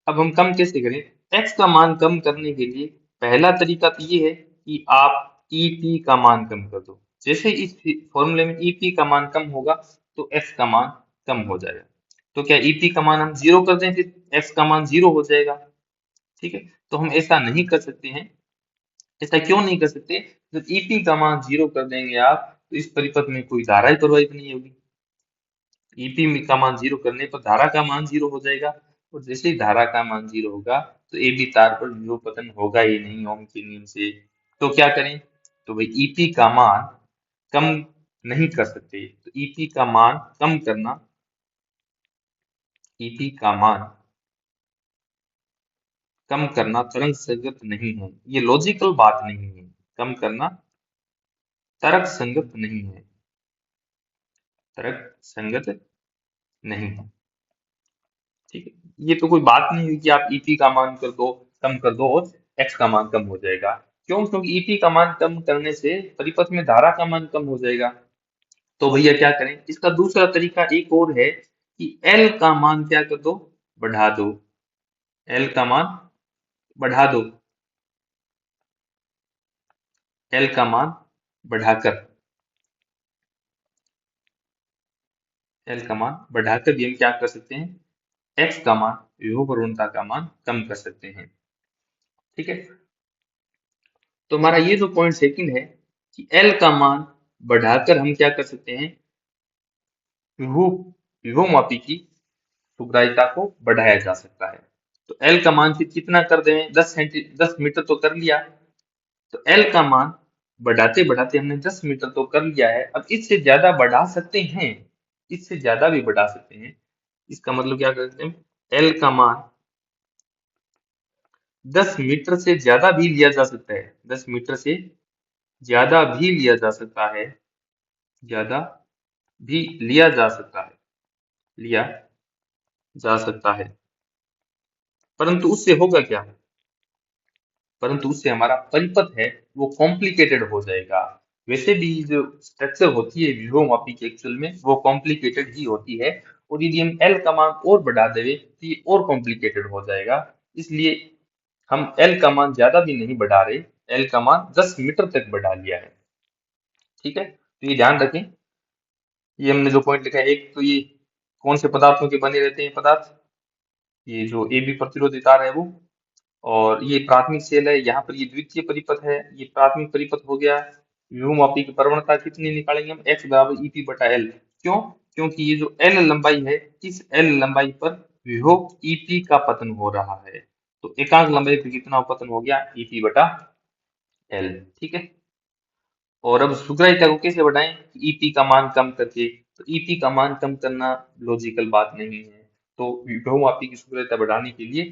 अब हम कम कैसे करें, x का मान कम करने के लिए पहला तरीका तो ये है कि आप EP का मान कम कर दो। जैसे इस फॉर्मूले में EP का मान कम होगा तो x का मान कम हो जाएगा। तो क्या EP का मान हम 0 कर दें, फिर x का मान 0 हो जाएगा। ठीक है, तो हम ऐसा नहीं कर सकते हैं। ऐसा क्यों नहीं कर सकते, जब EP का मान 0 कर देंगे आप तो इस परिपथ में कोई धारा ही प्रवाहित नहीं होगी। ईपी का मान जीरो करने पर धारा का मान जीरो हो जाएगा, और जैसे ही धारा का मान जीरो होगा तो ए बी तार पर विभव पतन होगा ही नहीं ओम के नियम से। तो क्या करें? तो भाई ईपी का मान कम नहीं कर सकते, तो ईपी का मान कम करना, ईपी का मान कम करना तर्क संगत नहीं है। ये लॉजिकल बात नहीं है। कम करना तर्क संगत नहीं है, तर्क संगत नहीं है। ठीक है, ये तो कोई बात नहीं हुई कि आप ईपी का मान कर दो, कम कर दो और एक्स का मान कम हो जाएगा। क्यों? क्योंकि ईपी का मान कम करने से परिपथ में धारा का मान कम हो जाएगा। तो भैया क्या करें? इसका दूसरा तरीका एक और है कि एल का मान क्या कर दो? बढ़ा दो। एल का मान बढ़ा दो, एल का मान बढ़ाकर, एल का मान बढ़ाकर भी हम क्या कर सकते हैं? एक्स का मान, विभव प्रवणता का मान कम कर सकते हैं। ठीक है, तो हमारा ये जो पॉइंट सेकंड है कि एल का मान बढ़ाकर हम क्या कर सकते हैं? विभव विभव मापी की शुभ्रायिता को बढ़ाया जा सकता है। तो एल का मान फिर कितना कर दें? 10 मीटर तो कर लिया। तो एल का मान बढ़ाते बढ़ाते हमने 10 मीटर तो कर लिया है। अब इससे ज्यादा बढ़ा सकते हैं, इससे ज्यादा भी बढ़ा सकते हैं। इसका मतलब क्या कर सकते हैं? एल का मान 10 मीटर से ज्यादा भी लिया जा सकता है, 10 मीटर से ज्यादा भी लिया जा सकता है, ज्यादा भी लिया जा सकता है, लिया जा सकता है। परंतु उससे होगा क्या? परंतु उससे हमारा परिपथ है वो कॉम्प्लिकेटेड हो जाएगा। वैसे भी जो स्ट्रक्चर होती है विभव मापी की एक्चुअल में वो कॉम्प्लिकेटेड ही होती है, और यदि हम एल का मान और बढ़ा देवे तो ये और कॉम्प्लिकेटेड हो जाएगा। इसलिए हम एल का मान ज्यादा भी नहीं बढ़ा रहे, एल का मान 10 मीटर तक बढ़ा लिया है। ठीक है, तो ये ध्यान रखें। ये हमने जो पॉइंट लिखा है, एक तो ये कौन से पदार्थों के बने रहते हैं पदार्थ, ये जो ए बी प्रतिरोधी तार है वो, और ये प्राथमिक सेल है, यहाँ पर ये द्वितीय परिपथ है, ये प्राथमिक परिपथ हो गया। विभव मापी की प्रवणता कितनी निकालेंगे हम? एक्स बराबर ईपी बटा एल। क्यों? क्योंकि ये जो एल लंबाई है, इस एल लंबाई पर विभव ईपी का पतन हो रहा है। तो एकांक लंबाई पर कितना पतन हो गया? ईपी बटा एल। ठीक है, और अब शुक्रायिता को कैसे बढ़ाएं? ईपी का मान कम करके। तो ईपी का मान कम करना लॉजिकल बात नहीं है। तो विभव मापी की शुक्रायिता बढ़ाने के लिए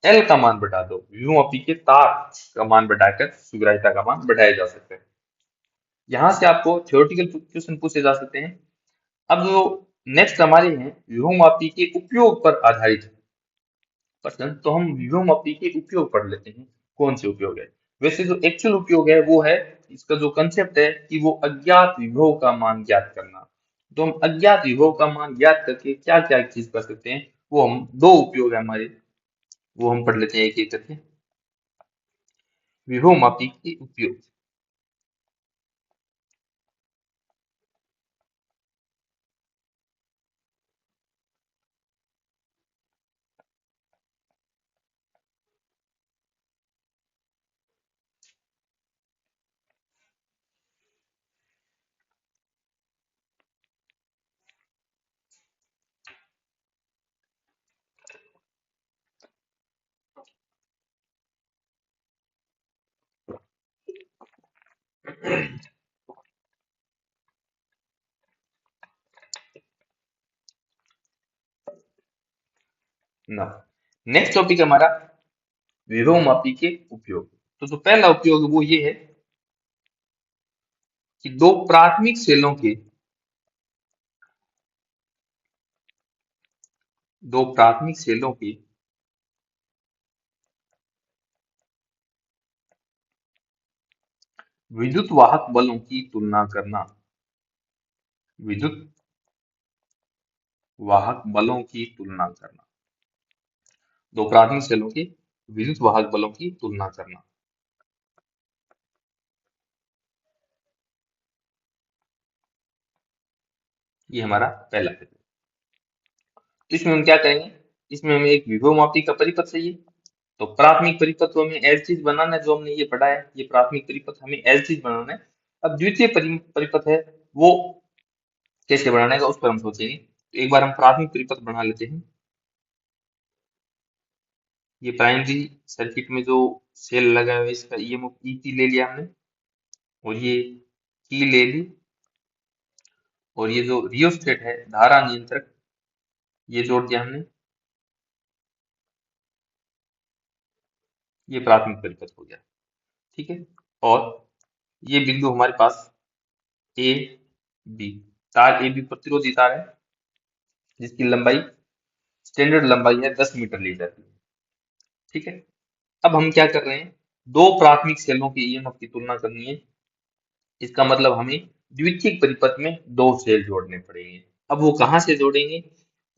एल का मान बढ़ा दो, विभव के तार का मान बढ़ाकर सुग्राहिता का मान बढ़ाया जा सकता है। यहाँ से आपको थ्योरेटिकल क्वेश्चन पूछे जा सकते हैं। अब जो नेक्स्ट हमारे हैं विभव मापी के उपयोग पर आधारित प्रश्न, तो हम विभव मापी के उपयोग पढ़ लेते हैं। कौन से उपयोग है? वैसे जो एक्चुअल उपयोग है वो है, इसका जो कंसेप्ट है कि वो अज्ञात विभव का मान ज्ञात करना। तो हम अज्ञात विभव का मान ज्ञात करके क्या क्या चीज कर सकते हैं, वो हम दो उपयोग है हमारे, वो हम पढ़ लेते हैं एक एक करके। विभव मापी के उपयोग। ना, नेक्स्ट टॉपिक हमारा विभव मापी के उपयोग। तो जो पहला उपयोग वो ये है कि दो प्राथमिक सेलों के विद्युत वाहक बलों की तुलना करना, विद्युत वाहक बलों की तुलना करना, दो प्राथमिक सेलों के विद्युत वाहक बलों की तुलना करना, ये हमारा पहला है। तो इसमें हम क्या करेंगे? इसमें हमें एक विभव मापी का परिपथ चाहिए। तो प्राथमिक परिपथ को हमें एज चीज बनाना है, जो हमने ये पढ़ा है, ये प्राथमिक परिपथ हमें एज चीज बनाना है। अब द्वितीय परिपथ है वो कैसे बनाने का उस पर हम सोचेंगे। तो एक बार हम प्राथमिक परिपथ बना लेते हैं। ये प्राइमरी सर्किट में जो सेल लगा हुआ है इसका ईएमएफ ईपी ले लिया हमने, और ये की ले ली, और ये जो रियोस्टेट है धारा नियंत्रक ये जोड़ दिया हमने। ये प्राथमिक परिपथ हो गया। ठीक है। और ये बिंदु हमारे पास ए बी, तार ए बी प्रतिरोधी तार है जिसकी लंबाई स्टैंडर्ड लंबाई है 10 मीटर ली जाती है। ठीक है। अब हम क्या कर रहे हैं, दो प्राथमिक सेलों की ईएमएफ की तुलना करनी है। इसका मतलब हमें द्वितीयक परिपथ में दो सेल जोड़ने पड़ेंगे। अब वो कहाँ से जोड़ेंगे,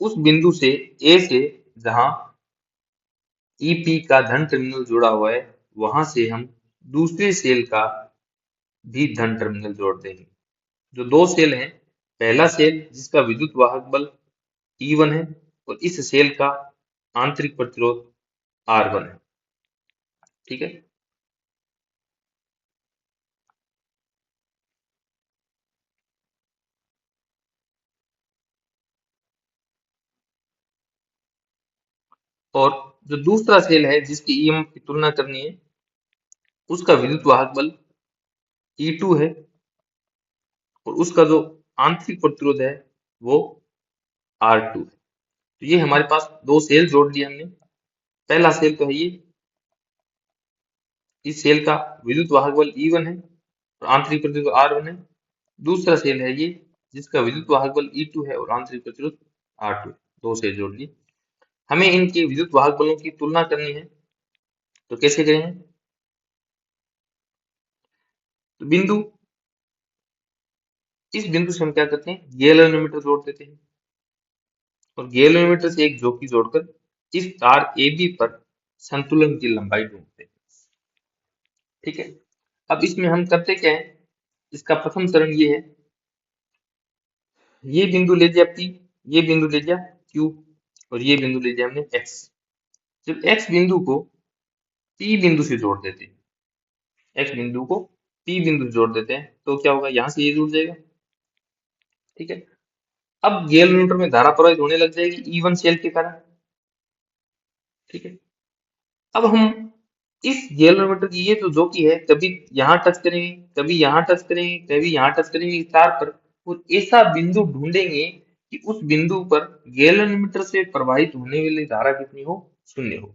उस बिंदु से ए से जहां ईपी का धन टर्मिनल जुड़ा हुआ है वहां से हम दूसरे सेल का भी धन टर्मिनल जोड़ देंगे। जो दो सेल हैं, पहला सेल जिसका विद्युत वाहक बल E1 है और इस सेल का आंतरिक प्रतिरोध R1 है। ठीक है। और जो दूसरा सेल है जिसकी ईएमएफ की तुलना करनी है उसका विद्युत वाहक बल E2 है और उसका जो आंतरिक प्रतिरोध है वो R2 है। तो ये हमारे पास दो सेल जोड़ दिए हमने। पहला सेल तो है ये, इस सेल का विद्युत वाहक बल E1 है और आंतरिक प्रतिरोध R1 है। दूसरा सेल है ये जिसका विद्युत वाहक बल E2 है और आंतरिक प्रतिरोध R2 है। दो सेल जोड़ लिए। हमें इनके विद्युत वाहक बलों की तुलना करनी है, तो कैसे करेंगे। तो इस बिंदु से हम क्या करते हैं, गैल्वेनोमीटर जोड़ देते हैं और गैल्वेनोमीटर से एक जोकी जोड़कर इस तार AB पर संतुलन की लंबाई ढूंढते हैं। ठीक है। अब इसमें हम करते क्या है, इसका प्रथम चरण ये है, ये बिंदु ले लिया P, ये बिंदु ले लिया Q और ये बिंदु ले लिया हमने X। जब X बिंदु को P बिंदु से जोड़ देते हैं, X बिंदु को P बिंदु से जोड़ देते हैं तो क्या होगा, यहां से ये जुड़ जाएगा। ठीक है। अब गैल्वेनोमीटर में धारा प्रवाहित होने लग जाएगी E1 सेल के कारण। ठीक है। अब हम इस गैल्वेनोमीटर की ये जो जोकी है कभी यहाँ टच करेंगे, कभी यहाँ टच करेंगे, कभी यहाँ टच करेंगे इस तार पर, और ऐसा बिंदु ढूंढेंगे कि उस बिंदु पर गैल्वेनोमीटर से प्रवाहित होने वाली धारा कितनी हो, शून्य हो।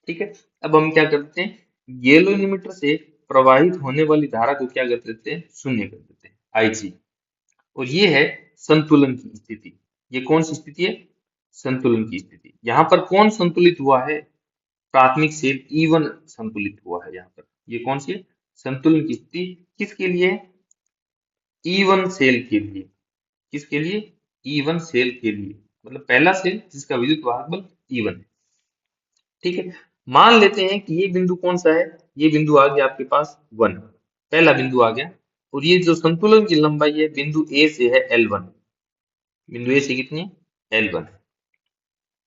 ठीक है। अब हम क्या करते हैं, गैल्वेनोमीटर से प्रवाहित होने वाली धारा को क्या कर देते हैं, शून्य कर देते हैं, IG। और ये है संतुलन की स्थिति। ये कौन सी स्थिति है, संतुलन की स्थिति। यहाँ पर कौन संतुलित हुआ है, प्राथमिक सेल E1 संतुलित हुआ है। यहाँ पर ये कौन सी है, संतुलन की स्थिति किसके लिए है, E1 सेल के लिए। किसके लिए, E1 सेल के लिए, मतलब पहला सेल जिसका विद्युत वाहक बल E1 है। ठीक है। मान लेते हैं कि ये बिंदु कौन सा है, ये बिंदु आ गया आपके पास 1, पहला बिंदु आ गया, और ये जो संतुलन की लंबाई है बिंदु ए से है L1। बिंदु ए से कितनी है, L1।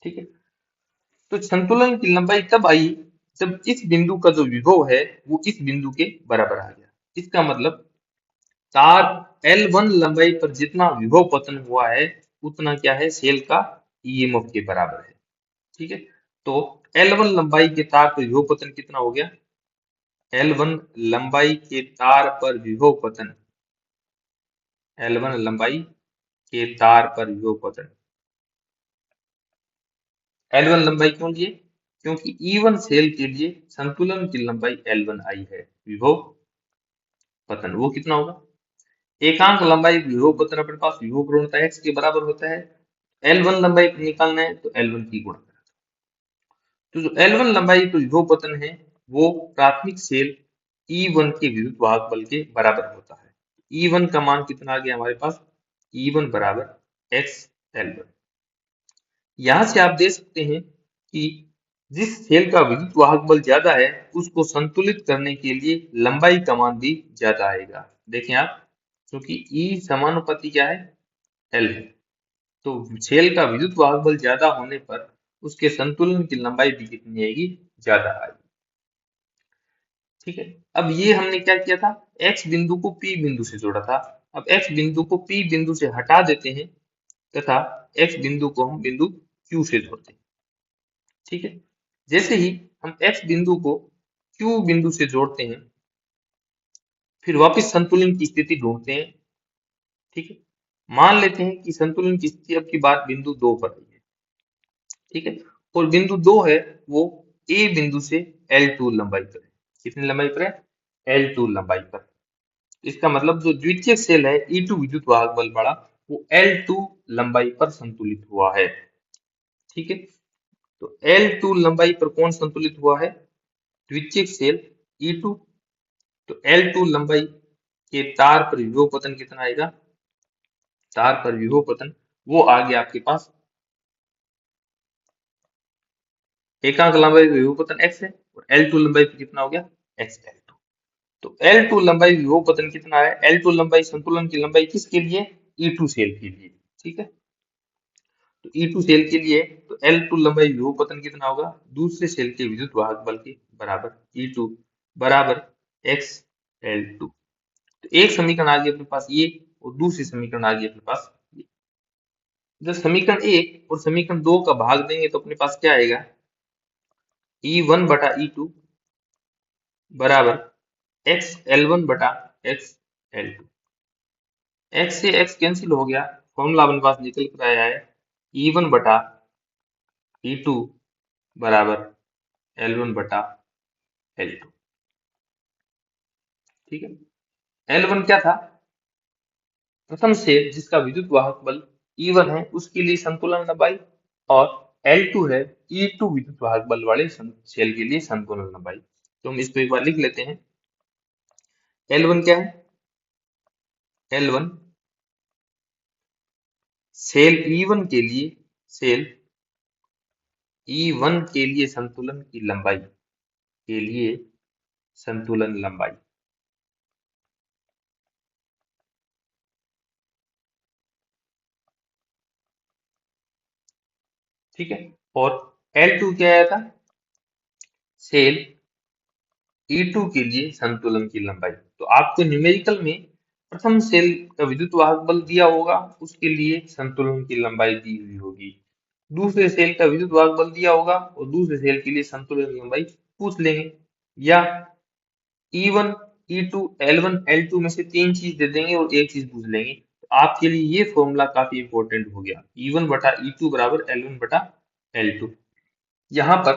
ठीक है। तो संतुलन की लंबाई तब आई जब इस बिंदु का जो विभव है वो इस बिंदु के बराबर आ गया। इसका मतलब तार L1 लंबाई पर जितना विभव पतन हुआ है उतना क्या है, सेल का ईएमएफ के बराबर है। ठीक है। तो L1 लंबाई के तार पर विभव पतन कितना हो गया, L1 लंबाई के तार पर विभव पतन, L1 लंबाई के तार पर विभव पतन, L1 लंबाई क्यों लिए, क्योंकि E1 सेल के लिए संतुलन की लंबाई L1 आई है। विभव पतन वो कितना होगा, एकांक लंबाई विभव पतन अपने पास विभव प्रवणता x के बराबर होता है। L1 लंबाई निकालना है तो L1 की गुणा करें। तो जो L1 लंबाई तो विभव पतन है वो प्राथमिक सेल E1 के विद्युत वाहक बल के बराबर होता है। E1 का मान कितना आ गया हमारे पास, E1 बराबर x L1। यहाँ से आप देख सकते हैं कि जिस सेल का विद्युत वाहक बल ज्यादा है उसको संतुलित करने के लिए लंबाई का मान भी ज्यादा आएगा। देखें आप, क्योंकि E समानुपाती क्या है, L है, तो सेल का विद्युत वाहक बल ज्यादा होने पर उसके संतुलन की लंबाई भी कितनी आएगी, ज्यादा आएगी। ठीक है। अब ये हमने क्या किया था, X बिंदु को P बिंदु से जोड़ा था। अब x बिंदु को P बिंदु से हटा देते हैं तथा x बिंदु को हम बिंदु Q से जोड़ते हैं। ठीक है, जैसे ही हम x बिंदु को Q बिंदु से जोड़ते हैं, फिर वापस संतुलन की स्थिति ढूंढते हैं। ठीक है, मान लेते हैं कि संतुलन की स्थिति अब की बात बिंदु 2 पर आई है। ठीक है, और बिंदु 2 है वो A बिंदु से L2 लंबाई पर है। कितनी लंबाई पर है? L2 लंबाई पर। इसका मतलब जो द्वितीयक सेल है E2 विद्युत वाहक बल वाला, वो L2 लंबाई पर संतुलित हुआ है। ठीक है, तो L2 लंबाई पर कौन संतुलित हुआ है? द्वितीयक सेल E2। तो L2 लंबाई के तार पर विभव पतन कितना आएगा? तार पर विभव पतन वो आ गया आपके पास, एकांक लंबाई पर विभव पतन x है, और L2 लंबाई पर कितना हो गया? XL2। तो L2 लंबाई विभव पतन कितना है? L2 लंबाई संतुलन की लंबाई किसके लिए? E2 सेल के लिए। ठीक है, तो E2 सेल के लिए तो L2 लंबाई विभव पतन कितना होगा? दूसरे सेल के विद्युत वाहक बल के बराबर, E2 बराबर XL2। तो एक समीकरण आ गया अपने पास ये, और दूसरी समीकरण आ गई अपने पास ये। जब समीकरण 1 और समीकरण 2 का भाग देंगे तो अपने पास क्या आएगा? E1 बटा E2 बराबर XL1 बटा XL2। x से x कैंसिल हो गया, फॉर्मूला अपने पास निकल कर आया है E1 बटा E2 बराबर L1 बटा L2। ठीक है, L1 क्या था? प्रथम सेल जिसका विद्युत वाहक बल E1 है उसके लिए संतुलन लंबाई, और L2 है E2 विद्युत वाहक बल वाले सेल के लिए संतुलन लंबाई। तो हम इसको एक बार लिख लेते हैं। L1 क्या है? L1 सेल E1 के लिए, सेल E1 के लिए संतुलन की लंबाई के लिए संतुलन लंबाई। ठीक है, और L2 क्या आया था? सेल E2 के लिए संतुलन की लंबाई। तो आपको न्यूमेरिकल में प्रथम सेल का विद्युत वाहक बल दिया होगा, उसके लिए संतुलन की लंबाई दी हुई होगी। दूसरे सेल का विद्युत वाहक बल दिया होगा और दूसरे सेल के लिए संतुलन की लंबाई पूछ लेंगे, या E1, E2, L1, L2 में से तीन चीज दे देंगे और एक चीज पूछ लेंगे। तो आपके लिए ये फॉर्मूला काफी इंपॉर्टेंट हो गया, E1 बटा E2 बराबर L1 बटा L2। यहाँ पर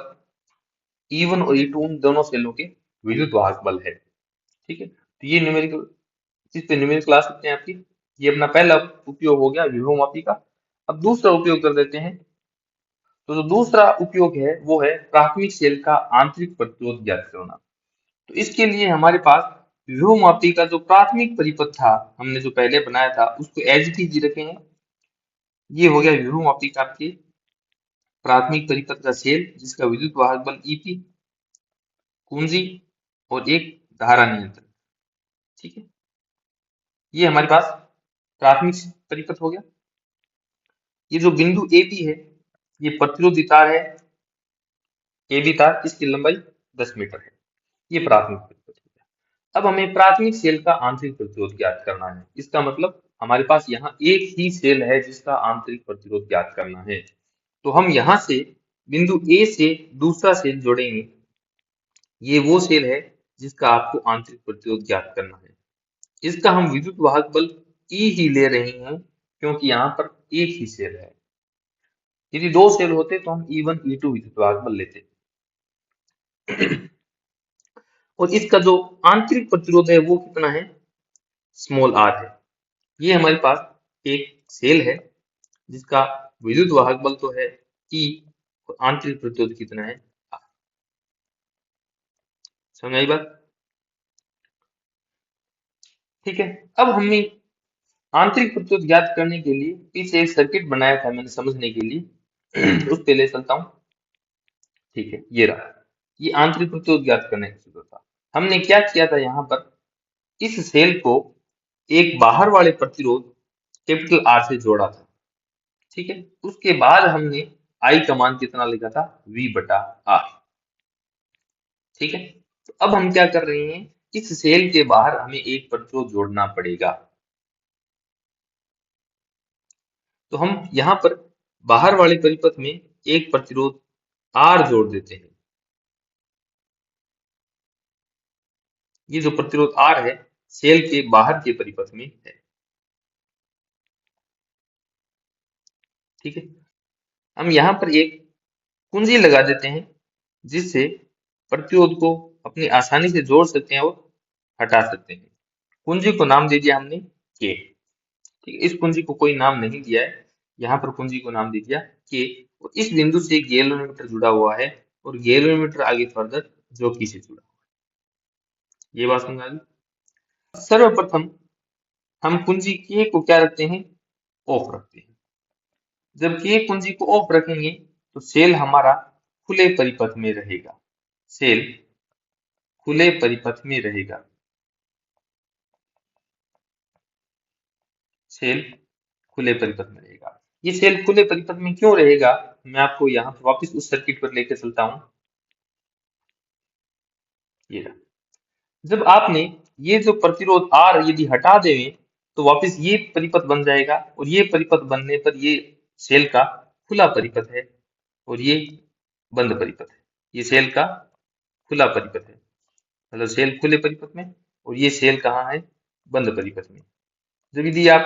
E1 और E2 उन दोनों सेलों के विद्युत वाहक बल है। ठीक है, तो ये न्यूमेरिकल, इस पे न्यूमेरिकल क्लास सकते हैं आपकी। ये अपना पहला उपयोग हो गया विभवमापी का। अब दूसरा उपयोग कर देते हैं। तो जो दूसरा उपयोग है वो है प्राथमिक सेल का आंतरिक प्रतिरोध ज्ञात करना। तो इसके लिए हमारे पास विभवमापी का जो प्राथमिक परिपथ था, हमने जो पहले बनाया था उसको एज इट इज रखे हैं। ये हो गया विभवमापी का आपके प्राथमिक परिपथ का सेल जिसका विद्युत वाहक बल ईपी, कुंजी और एक धारा नियंत्रण। ठीक है, ये हमारे पास प्राथमिक परिपथ हो गया। ये जो बिंदु ए बी है ये प्रतिरोधी तार है, ए बी तार, इसकी लंबाई 10 मीटर है। ये प्राथमिक परिपथ हो गया। अब हमें प्राथमिक सेल का आंतरिक प्रतिरोध ज्ञात करना है। इसका मतलब हमारे पास यहाँ एक ही सेल है जिसका आंतरिक प्रतिरोध ज्ञात करना है। तो हम यहाँ से बिंदु ए से दूसरा सेल जोड़ेंगे। ये वो सेल है जिसका आपको आंतरिक प्रतिरोध ज्ञात करना है। इसका हम विद्युत वाहक बल ई ही ले रहे हैं क्योंकि यहाँ पर एक ही सेल है। यदि दो सेल होते तो हम E1 E2 विद्युत वाहक बल लेते। और इसका जो आंतरिक प्रतिरोध है वो कितना है? स्मॉल आर है। ये हमारे पास एक सेल है जिसका विद्युत वाहक बल तो है E, और आंतरिक प्रतिरोध कितना है? R। समझ आई बात? ठीक है, अब हमने आंतरिक प्रतिरोध ज्ञात करने के लिए पीछे एक सर्किट बनाया था मैंने समझने के लिए। उस पे ले चलता हूँ। ठीक है, ये रहा, ये आंतरिक प्रतिरोध ज्ञात करने का सूत्र था। हमने क्या किया था, यहाँ पर इस सेल को एक बाहर वाले प्रतिरोध कैपिटल आर से जोड़ा था। ठीक है, उसके बाद हमने आई का मान कितना लिखा था? V बटा आर। ठीक है, तो अब हम क्या कर रहे हैं, इस सेल के बाहर हमें एक प्रतिरोध जोड़ना पड़ेगा। तो हम यहाँ पर बाहर वाले परिपथ में एक प्रतिरोध R जोड़ देते हैं। ये जो प्रतिरोध R है सेल के बाहर के परिपथ में है। ठीक है, हम यहाँ पर एक कुंजी लगा देते हैं जिससे प्रतिरोध को अपनी आसानी से जोड़ सकते हैं और हटा सकते हैं। कुंजी को नाम दे दिया हमने के। ठीक है, इस कुंजी को कोई नाम नहीं दिया है, यहाँ पर कुंजी को नाम दे दिया के। और इस बिंदु से एक गैल्वेनोमीटर जुड़ा हुआ है और गैल्वेनोमीटर आगे फर्दर जॉकी से जुड़ा हुआ है। ये बात समझ आ गई। सर्वप्रथम हम कुंजी के को क्या रखते हैं, ऑफ रखते हैं। जब के कुंजी को ऑफ रखेंगे तो सेल हमारा खुले परिपथ में रहेगा। सेल खुले परिपथ में रहेगा। सेल खुले परिपथ में रहेगा। ये सेल खुले परिपथ में क्यों रहेगा, मैं आपको यहाँ पर वापस उस सर्किट पर लेकर चलता हूँ। ये रहा। जब आपने ये जो प्रतिरोध R यदि हटा देंगे तो वापस ये परिपथ बन जाएगा और ये परिपथ बनने पर ये सेल का खुला परिपथ है और ये बंद परिपथ है। ये सेल का खुला परिपथ है, मतलब सेल खुले परिपथ में और ये सेल कहाँ है, बंद परिपथ में। जब यदि आप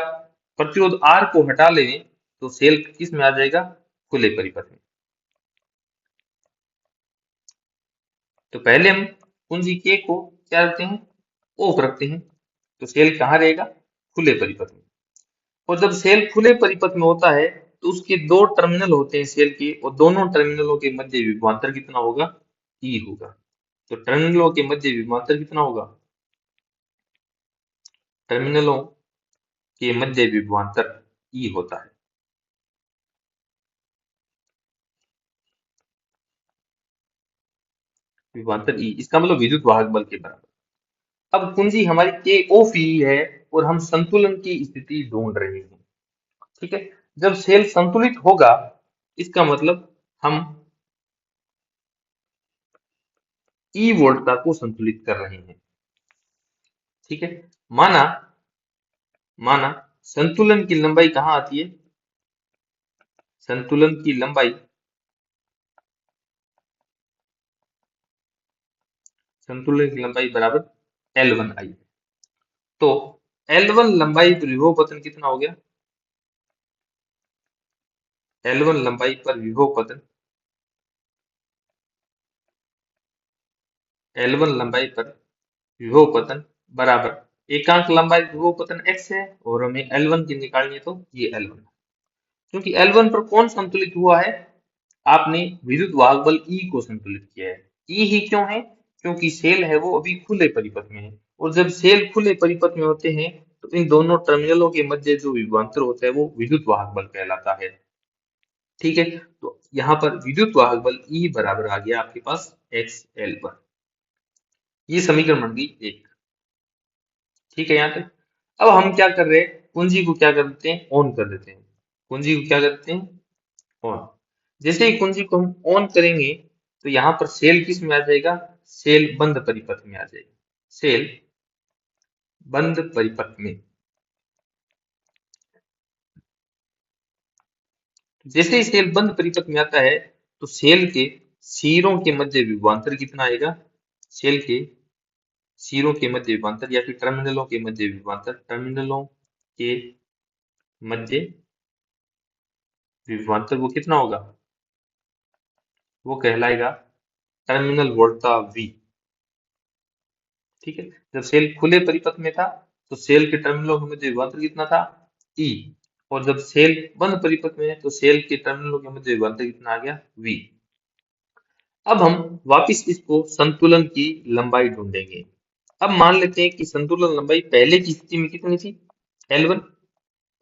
प्रतिरोध R को हटा लेंगे तो सेल किस में आ जाएगा, खुले परिपथ में। तो पहले हम कुंजी के को क्या रखते हैं, ऑफ रखते हैं, तो सेल कहाँ रहेगा, खुले परिपथ में। और जब सेल खुले परिपथ में होता है तो उसके दो टर्मिनल होते हैं सेल के, और दोनों टर्मिनलों के मध्य विभवांतर कितना होगा, ई होगा। तो टर्मिनलों के मध्य विभवांतर कितना होगा, टर्मिनलों के मध्य विभवांतर ई होता है। विभवांतर ई, इसका मतलब विद्युत वाहक बल के बराबर। अब कुंजी हमारी के ऑफ ई है और हम संतुलन की स्थिति ढूंढ रहे हैं। ठीक है, जब सेल संतुलित होगा इसका मतलब हम ई वोल्टता को संतुलित कर रहे हैं। ठीक है, माना माना संतुलन की लंबाई कहाँ आती है, संतुलन की लंबाई, संतुलन की लंबाई बराबर L1I। तो L1 लंबाई पर विभव पतन कितना हो गया, L1 लंबाई पर विभव पतन, L1 लंबाई पर विभव पतन बराबर एकांक लंबाई विभव पतन x है और हमें L1 की निकालनी है तो ये L1। क्योंकि L1 पर कौन संतुलित हुआ है, आपने विद्युत वाहक बल E को संतुलित किया है। E ही क्यों है, क्योंकि सेल है वो अभी खुले परिपथ में है, और जब सेल खुले परिपथ में होते हैं तो इन दोनों टर्मिनलों के मध्य जो विभवांतर होता है वो विद्युत वाहक बल कहलाता है। ठीक है, तो यहाँ पर विद्युत वाहक बल E बराबर आ गया आपके पास XL पर। ये समीकरण बन गई एक। ठीक है, यहाँ तक। अब हम क्या कर रहे हैं, कुंजी को क्या कर देते हैं, ऑन कर देते हैं। कुंजी को क्या करते हैं, ऑन। जैसे ही कुंजी को हम ऑन करेंगे तो यहाँ पर सेल किस में आ जाएगा, सेल बंद परिपथ में आ जाएगा। सेल बंद परिपथ में। जैसे ही सेल बंद परिपथ में आता है तो सेल के सिरों के मध्य विभवांतर कितना आएगा, सेल के सिरों के मध्य विभवांतर या फिर टर्मिनलों के मध्य विभवांतर, टर्मिनलों के मध्य विभवांतर वो कितना होगा, वो कहलाएगा टर्मिनल वोल्टता V। ठीक है, जब सेल खुले परिपथ में था तो सेल के टर्मिनलों के मध्य विभवांतर कितना था, E। और जब सेल बंद परिपथ में है तो सेल के टर्मिनलों के मध्य विभवांतर कितना आ गया, V। अब हम वापिस इसको संतुलन की लंबाई ढूंढेंगे। अब मान लेते हैं कि संतुलन लंबाई पहले की स्थिति में कितनी थी, L1।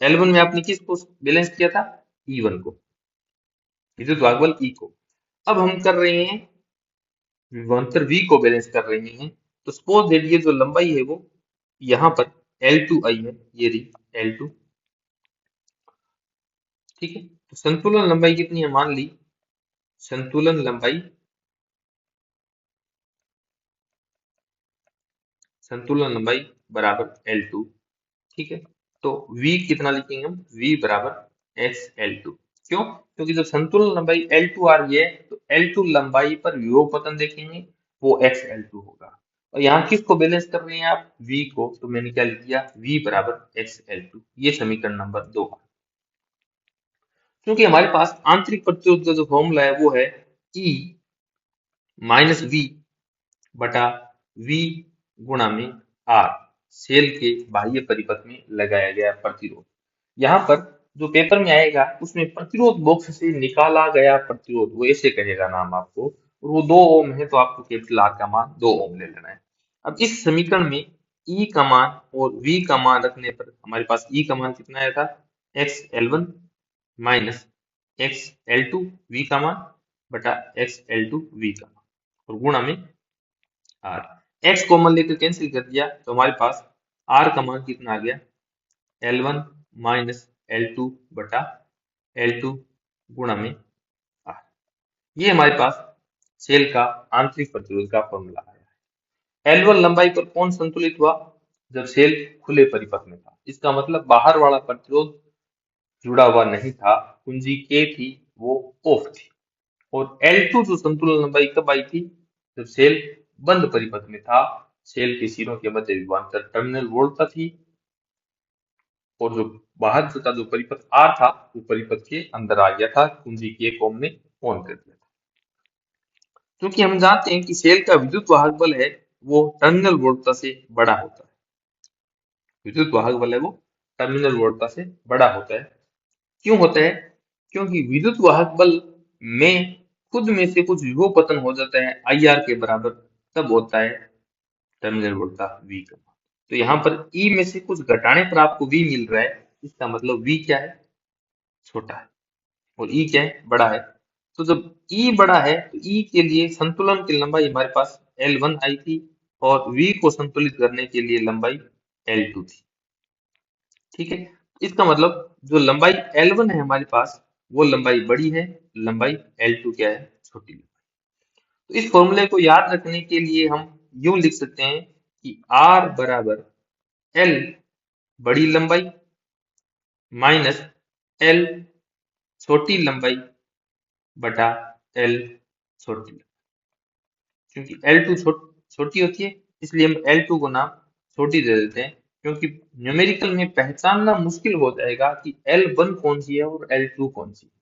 L1 में आपने किसको बैलेंस किया था, E1 को, विद्युत वाहक बल E को। अब हम कर रहे हैं विभवांतर V को बैलेंस कर रहे हैं। तो सपोज दैट ये जो लंबाई है वो यहाँ पर L2I है, ये रही L2। ठीक है, तो संतुलन लंबाई कितनी है, मान ली संतुलन लंबाई, संतुलन लंबाई बराबर L2। ठीक है, तो V कितना लिखेंगे हम, V बराबर XL2। क्यों? क्योंकि जब संतुलन लंबाई L2 आ रही है तो L2 लंबाई पर विभव पतन देखेंगे, वो XL2 होगा। और यहाँ किसको बैलेंस कर रहे हैं आप? V को, तो मैंने क्या लिख दिया? V बराबर XL2। ये समीकरण नंबर 2। क्योंकि हमारे पास आंतरिक प्रतिरोध का जो फॉर्मूला है वो है E माइनस V बटा V गुणा में R, सेल के बाह्य परिपथ में लगाया गया प्रतिरोध। यहाँ पर जो पेपर में आएगा उसमें प्रतिरोध बॉक्स से निकाला गया प्रतिरोध, वो ऐसे कहेगा नाम आपको, और वो 2 ओम है तो आपको कैपिटल R का मान 2 ओम ले लेना है। अब इस समीकरण में E का मान और V का मान रखने पर हमारे पास E का मान कितना आया था? XL1 माइनस XL2 V का मान बटा XL2 V का मान, और गुणा में R। X कॉमन लेकर कैंसिल कर दिया तो हमारे पास R का मान कितना आ गया? L1 माइनस L2 बटा L2 गुणा में R। ये हमारे पास सेल का आंतरिक प्रतिरोध का फॉर्मूला है। L1 लंबाई पर कौन संतुलित हुआ? जब सेल खुले परिपथ में था। इसका मतलब बाहर वाला प्रतिरोध जुड़ा हुआ नहीं था, कुंजी K थी वो ऑफ थी। और L2 जो संतुलन लंबाई कब आई थी? जब सेल बंद परिपथ में था, सेल के सिरों के मध्य विभवांतर टर्मिनल वोल्टता थी, और जो बाहर का जो परिपथ R था वो परिपथ के अंदर आ गया था, कुंजी के को हमने ऑन कर दिया था। क्योंकि हम जानते हैं कि सेल का विद्युत वाहक बल है वो टर्मिनल वोल्टता से बड़ा होता है। विद्युत वाहक बल है वो टर्मिनल वोल्टता से बड़ा होता है। क्यों होता है? क्योंकि विद्युत वाहक बल में खुद में से कुछ विभव पतन हो जाता है IR के बराबर, तब होता है टर्मिनल वोल्टता V का मान। तो यहाँ पर E में से कुछ घटाने पर आपको V मिल रहा है, इसका मतलब V क्या है? छोटा है, और E क्या है? बड़ा है। तो जब E बड़ा है तो E के लिए संतुलन की लंबाई हमारे पास L1 आई थी, और V को संतुलित करने के लिए लंबाई L2 थी। ठीक है, इसका मतलब जो लंबाई L1 है हमारे पास वो लंबाई बड़ी है, लंबाई L2 क्या है? छोटी है। तो इस फॉर्मूले को याद रखने के लिए हम यूं लिख सकते हैं कि R बराबर L बड़ी लंबाई माइनस L छोटी लंबाई बटा L छोटी लंबाई। क्योंकि L2 छोटी होती है इसलिए हम L2 को नाम छोटी दे देते हैं, क्योंकि न्यूमेरिकल में पहचानना मुश्किल हो जाएगा कि L1 कौन सी है और L2 कौन सी है।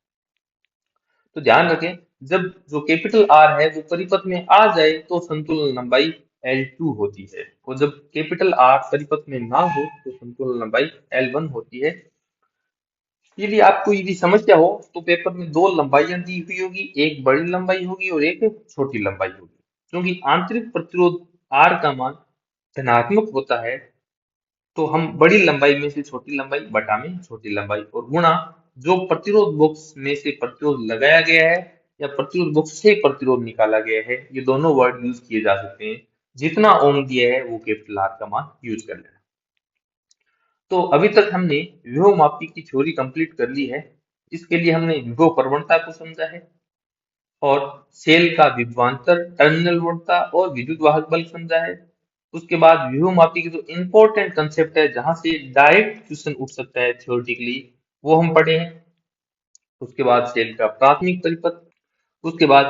तो ध्यान रखें, जब जो कैपिटल R है वो परिपथ में आ जाए तो संतुलन लंबाई L2 होती है, और जब कैपिटल R परिपथ में ना हो तो संतुलन लंबाई L1 होती है। यदि आपको यदि समस्या हो तो पेपर में 2 लंबाइयां दी हुई होगी, एक बड़ी लंबाई होगी और एक छोटी लंबाई होगी। क्योंकि आंतरिक प्रतिरोध R का मान धनात्मक होता है तो हम बड़ी लंबाई में से छोटी लंबाई बटा में छोटी लंबाई, और गुणा जो प्रतिरोध बॉक्स में से प्रतिरोध लगाया गया है या प्रतिरोध बॉक्स से प्रतिरोध निकाला गया है, ये दोनों वर्ड यूज किए जा सकते हैं। जितना ओम दिया है वो कैपिटल R का मान यूज कर लेना। तो अभी तक हमने विभव मापी की थ्योरी कंप्लीट कर ली है। इसके लिए हमने विभव प्रवणता को समझा है, और सेल का विभवांतर, टर्मिनल वोल्टता और विद्युत वाहक बल समझा है। उसके बाद विभव मापी की जो इंपॉर्टेंट कंसेप्ट है जहां से डायरेक्ट क्वेश्चन उठ सकता है थ्योरेटिकली, वो हम पढ़े हैं। उसके बाद सेल का प्राथमिक परिपथ, उसके बाद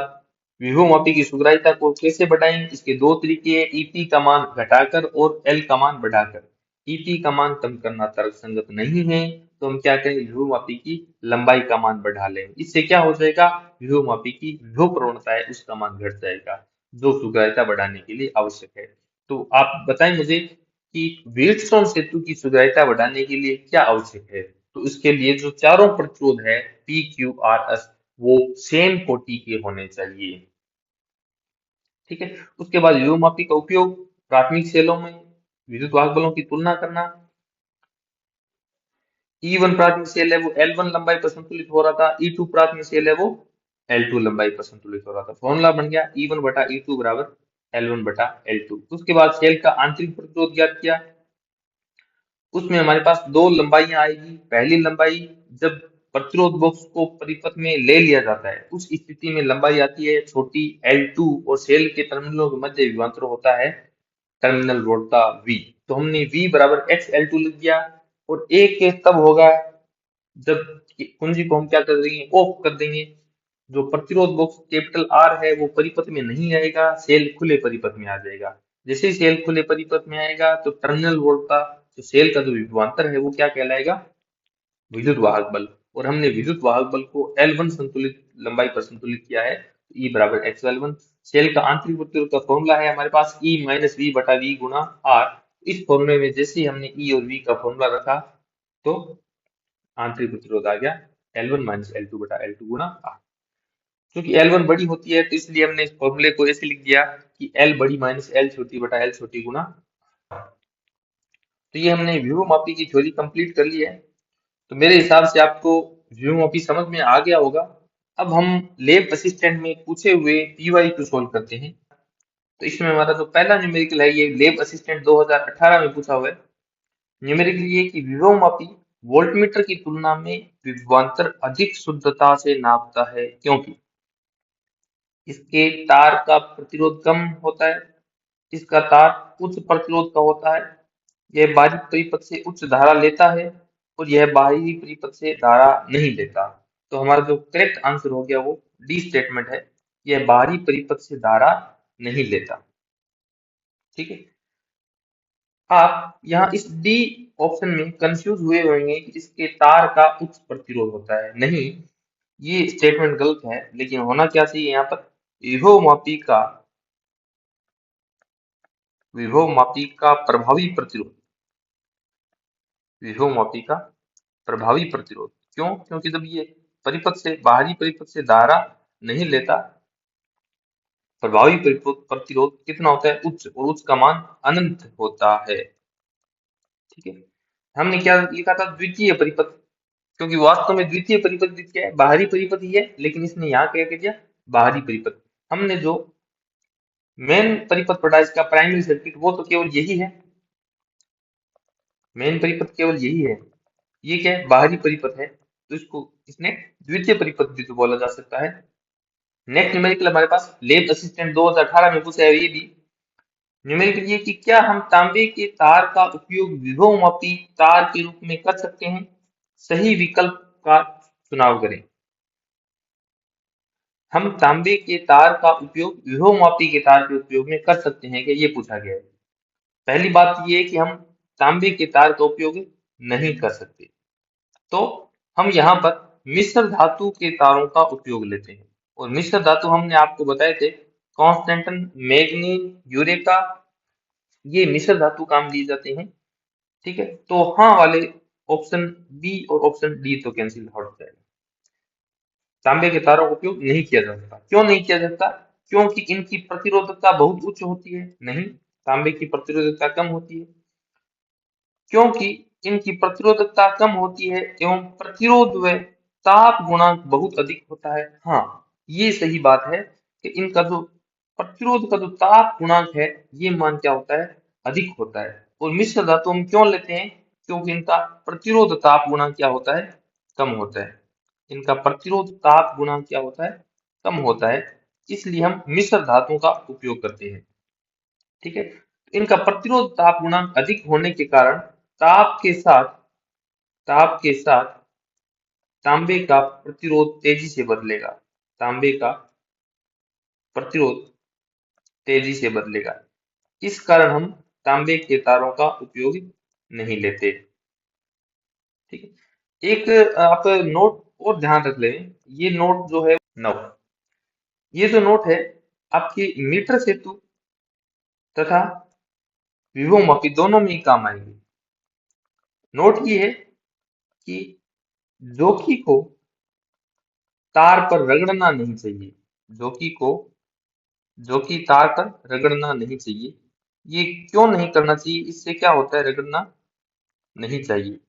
विभव मापी की सुग्राह्यता को कैसे बढ़ाएं, इसके 2 तरीके हैं, ईपी का मान घटाकर और एल का मान बढ़ाकर। ईपी का मान कम करना तर्कसंगत नहीं है तो हम क्या करें, विभव मापी की लंबाई का मान बढ़ा लें। इससे क्या हो जाएगा, विभव मापी की विभव प्रवणता है उसका मान घट जाएगा, जो सुग्राह्यता बढ़ाने के लिए आवश्यक है। तो आप बताएं मुझे कि व्हीटस्टोन सेतु की सुग्राह्यता बढ़ाने के लिए क्या आवश्यक है। तो इसके लिए जो चारों प्रतिरोध है पी क्यू आर एस वो सेम कोटि के होने चाहिए। ठीक है, उसके बाद विभव मापी का उपयोग प्राथमिक सेलों में विद्युत वाहक बलों की तुलना करना। E1 प्राथमिक सेल है वो L1 लंबाई पर संतुलित हो रहा था, E2 प्राथमिक सेल है वो L2 लंबाई पर संतुलित हो रहा था। फॉर्मूला बन गया E1 बटा E2 बराबर L1 बटा L2। उसके बाद सेल का आंतरिक प्रतिरोध ज्ञात किया, उसमें हमारे पास 2 लंबाइयां आएगी। पहली लंबाई जब प्रतिरोध बॉक्स को परिपथ में ले लिया जाता है उस स्थिति में लंबाई आती है छोटी L2, और सेल के टर्मिनलों के मध्य विभवांतर होता है टर्मिनल वोल्टा V। तो हमने V बराबर XL2 लिख दिया, और एक केस तब होगा जब कुंजी को हम क्या कर देंगे, ऑफ कर देंगे। जो प्रतिरोध बॉक्स कैपिटल आर है वो परिपथ में नहीं आएगा, सेल खुले परिपथ में आ जाएगा। जैसे ही सेल खुले परिपथ में आएगा तो टर्मिनल वोल्ट का, तो सेल का जो विभवांतर है वो क्या कहलाएगा, विद्युत वाहक बल। और हमने विद्युत वाहक बल को L1 संतुलित लंबाई पर संतुलित किया है, E बराबर x L1। सेल का आंतरिक प्रतिरोध का फॉर्मूला है हमारे पास E माइनस वी बटा वी गुना R। इस फॉर्मूले में जैसे ही हमने E और V का फॉर्मूला रखा तो आंतरिक प्रतिरोध आ गया L1 माइनस L2 बटा L2 गुना R। क्योंकि L1 बड़ी होती है तो इसलिए हमने इस फॉर्मूले को ऐसे लिख दिया कि L बड़ी माइनस L छोटी बटा L छोटी गुना। तो ये हमने विभवमापी की थ्योरी कंप्लीट कर ली है। तो मेरे हिसाब से आपको विभवमापी समझ में आ गया होगा। अब हम लैब असिस्टेंट में पूछे हुए पीवाई को सोल्व करते हैं। तो इसमें हमारा जो पहला न्यूमेरिकल है ये लैब असिस्टेंट 2018 में पूछा हुआ है। न्यूमेरिकल ये कि विभवमापी वोल्टमीटर की तुलना में विभवांतर अधिक शुद्धता से नापता है क्योंकि इसके तार का प्रतिरोध कम होता है, इसका तार उच्च प्रतिरोध का होता है, यह बाहरी परिपथ से उच्च धारा लेता है और यह बाहरी परिपथ से धारा नहीं लेता। तो हमारा जो करेक्ट आंसर हो गया वो डी स्टेटमेंट है, यह बाहरी परिपथ से धारा नहीं लेता। ठीक है। आप यहाँ इस डी ऑप्शन में कंफ्यूज हुए होंगे कि इसके तार का उच्च प्रतिरोध होता है। नहीं, ये स्टेटमेंट गलत है, लेकिन होना क्या चाहिए यहाँ पर, विभवमापी का विभवमापी का प्रभावी प्रतिरोध, विभवमापी का प्रभावी प्रतिरोध। क्यों? क्योंकि जब ये परिपथ से बाहरी परिपथ से धारा नहीं लेता, प्रभावी प्रतिरोध कितना होता है, उच्च, और उच्च का मान अनंत होता है। ठीक है। हमने क्या लिखा था, द्वितीय परिपथ, क्योंकि वास्तव में द्वितीय परिपथ भी क्या है, बाहरी परिपथ ही है, लेकिन इसने यहाँ क्या कह दिया, बाहरी परिपथ। हमने जो मेन परिपथ पढ़ा इसका प्राइमरी सर्किट, वो तो केवल यही है, मेन परिपथ केवल यही है। ये क्या है, बाहरी परिपथ है, तो इसको इसने द्वितीय परिपथ भी तो बोला जा सकता है। नेक्स्ट न्यूमेरिकल हमारे पास लैब असिस्टेंट 2018 में पूछा है ये भी न्यूमेरिकल ये कि क्या हम तांबे के तार का उपयोग विभवमापी तार के रूप में कर सकते हैं, सही विकल्प का चुनाव करें। हम तांबे के तार का उपयोग विभवमापी के तार के उपयोग में कर सकते हैं कि ये पूछा गया है। पहली बात ये है कि हम तांबे के तार का उपयोग नहीं कर सकते, तो हम यहाँ पर मिश्र धातु के तारों का उपयोग लेते हैं। और मिश्र धातु हमने आपको बताए थे, कॉन्स्टेंटन, मैग्नीन, यूरेका, ये मिश्र धातु काम लिए जाते हैं। ठीक है, तो हाँ वाले ऑप्शन बी और ऑप्शन डी तो कैंसिल हो जाएगा। तांबे के तारों का उपयोग नहीं किया जा सकता। क्यों नहीं किया जाता? क्योंकि इनकी प्रतिरोधकता बहुत उच्च होती है। नहीं, तांबे की प्रतिरोधकता कम होती है, क्योंकि इनकी प्रतिरोधकता कम होती है एवं प्रतिरोध व ताप गुणांक बहुत अधिक होता है। हाँ, ये सही बात है कि इनका जो प्रतिरोध का जो ताप गुणांक है ये मान क्या होता है, अधिक होता है। और मिश्र धातु हम क्यों लेते हैं, क्योंकि इनका प्रतिरोध ताप गुणांक क्या होता है, कम होता है। इनका प्रतिरोध ताप गुणांक क्या होता है, कम होता है, इसलिए हम मिश्र धातुओं का उपयोग करते हैं। ठीक है, इनका प्रतिरोध ताप गुणांक अधिक होने के कारण ताप के साथ ताप के साथ तांबे का प्रतिरोध तेजी से बदलेगा, तांबे का प्रतिरोध तेजी से बदलेगा। इस कारण हम तांबे के तारों का उपयोग नहीं लेते। ठीक है, एक आप नोट और ध्यान रख लें, ये नोट जो है 9, ये जो नोट है आपकी मीटर सेतु तथा विभवमापी दोनों में ही काम आएंगे। नोट ये है कि जोकी को तार पर रगड़ना नहीं चाहिए, जोकी को जोकी तार पर रगड़ना नहीं चाहिए। ये क्यों नहीं करना चाहिए, इससे क्या होता है, रगड़ना नहीं चाहिए,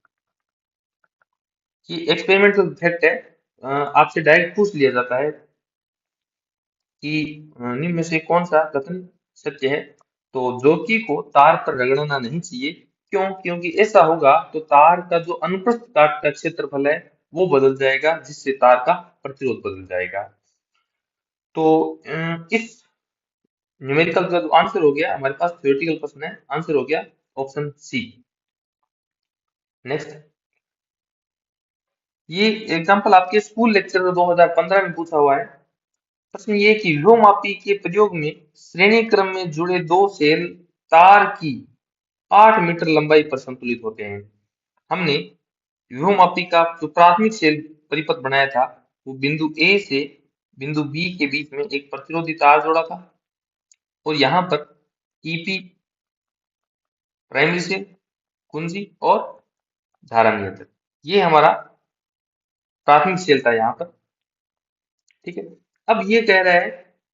ये एक्सपेरिमेंटल फैक्ट है। आपसे डायरेक्ट पूछ लिया जाता है कि निम्न में से कौन सा कथन सत्य है, तो जोकी को तार पर रगड़ना नहीं चाहिए। क्यों? क्योंकि ऐसा होगा तो तार का जो अनुप्रस्थ काट का क्षेत्रफल है वो बदल जाएगा, जिससे तार का प्रतिरोध बदल जाएगा। तो इस न्यूमेरिकल का जो आंसर हो गया, हमारे पास थ्योरेटिकल प्रश्न है, आंसर हो गया ऑप्शन सी। नेक्स्ट, ये एग्जाम्पल आपके स्कूल लेक्चर 2015 में पूछा हुआ है। प्रश्न ये कि विभवमापी के प्रयोग में श्रेणी क्रम में जुड़े दो सेल तार की 8 मीटर लंबाई पर संतुलित होते हैं। हमने विभवमापी का जो प्राथमिक सेल परिपथ बनाया था वो बिंदु ए से बिंदु बी के बीच में एक प्रतिरोधी तार जोड़ा था और यहाँ पर ईपी प्राइमरी सेल, कुंजी और धारा नियंत्रक, ये हमारा प्राथमिक सेल था यहाँ पर। ठीक है, अब ये कह रहा है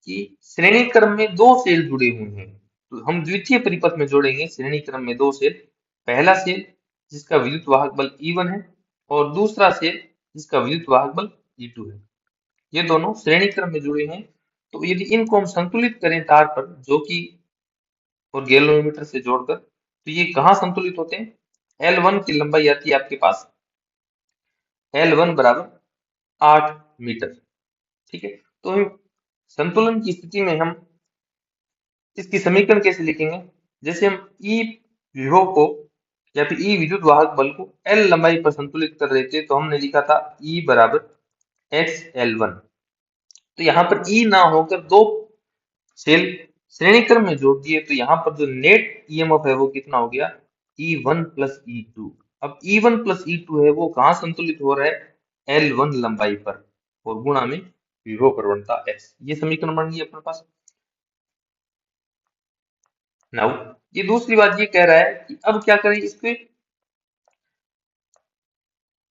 कि श्रेणी क्रम में दो सेल जुड़े हुए हैं, तो हम द्वितीय परिपथ में जोड़ेंगे श्रेणी क्रम में दो सेल। पहला सेल जिसका विद्युत वाहक बल E1 है और दूसरा सेल जिसका विद्युत वाहक बल E2 है। ये दोनों श्रेणी क्रम में जुड़े हैं, तो यदि इनको हम संतुलित करें तार पर, जो कि और गैल्वेनोमीटर से जोड़कर, तो ये कहाँ संतुलित होते हैं? L1 की लंबाई आती है आपके पास L1 बराबर 8 मीटर। ठीक है, तो हम संतुलन की स्थिति में हम इसकी समीकरण कैसे लिखेंगे? जैसे हम ई विभव को या फिर ई विद्युत वाहक बल को L लंबाई पर संतुलित कर रहे थे, तो हमने लिखा था E बराबर x L1। तो यहाँ पर E ना होकर दो सेल श्रेणी क्रम में जोड़ दिए, तो यहाँ पर जो नेट ईएमएफ है वो कितना हो गया? E1 plus E2। अब E1 प्लस E2 है वो कहाँ संतुलित हो रहा है? L1 लंबाई पर और गुणा में विभव प्रवणता x। ये समीकरण बन गई अपने पास। नाउ ये दूसरी बात ये कह रहा है कि अब क्या करें इसके,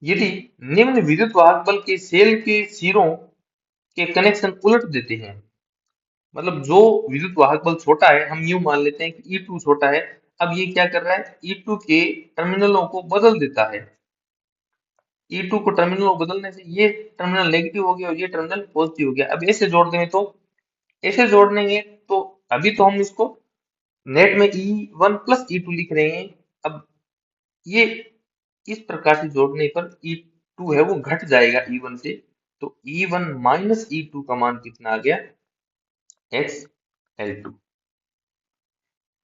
यदि निम्न विद्युत वाहक बल के सेल के सिरों के कनेक्शन उलट देते हैं, मतलब जो विद्युत वाहक बल छोटा है, हम यूं मान लेते हैं कि E2 छोटा है, अब ये क्या कर रहा है? E2 के टर्मिनलों को बदल देता है। E2 को टर्मिनलों को बदलने से ये टर्मिनल नेगेटिव हो गया और ये टर्मिनल पॉजिटिव हो गया। अब ऐसे जोड़ देंगे तो, ऐसे जोड़ देंगे तो अभी तो हम इसको नेट में E1 प्लस E2 लिख रहे हैं। अब ये इस प्रकार से जोड़ने पर E2 है वो घट जाएगा E1 से, तो E1 माइनस E2 का मान कितना आ गया? x L2।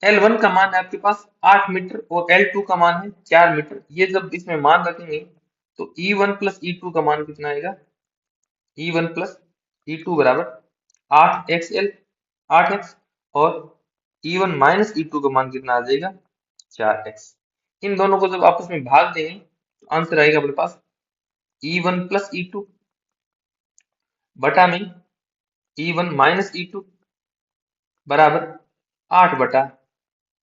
L1 का मान है आपके पास 8 मीटर और L2 का मान है 4 मीटर। ये जब इसमें मान रखेंगे तो E1 प्लस E2 का मान कितना आएगा? E1 प्लस E2 बराबर 8xL 8x और E1 माइनस E2 का मान कितना आ जाएगा? 4x। इन दोनों को जब आपस में भाग देंगे तो आंसर आएगा अपने पास E1 प्लस E2 बटा में E1 माइनस E2 बराबर 8 बटा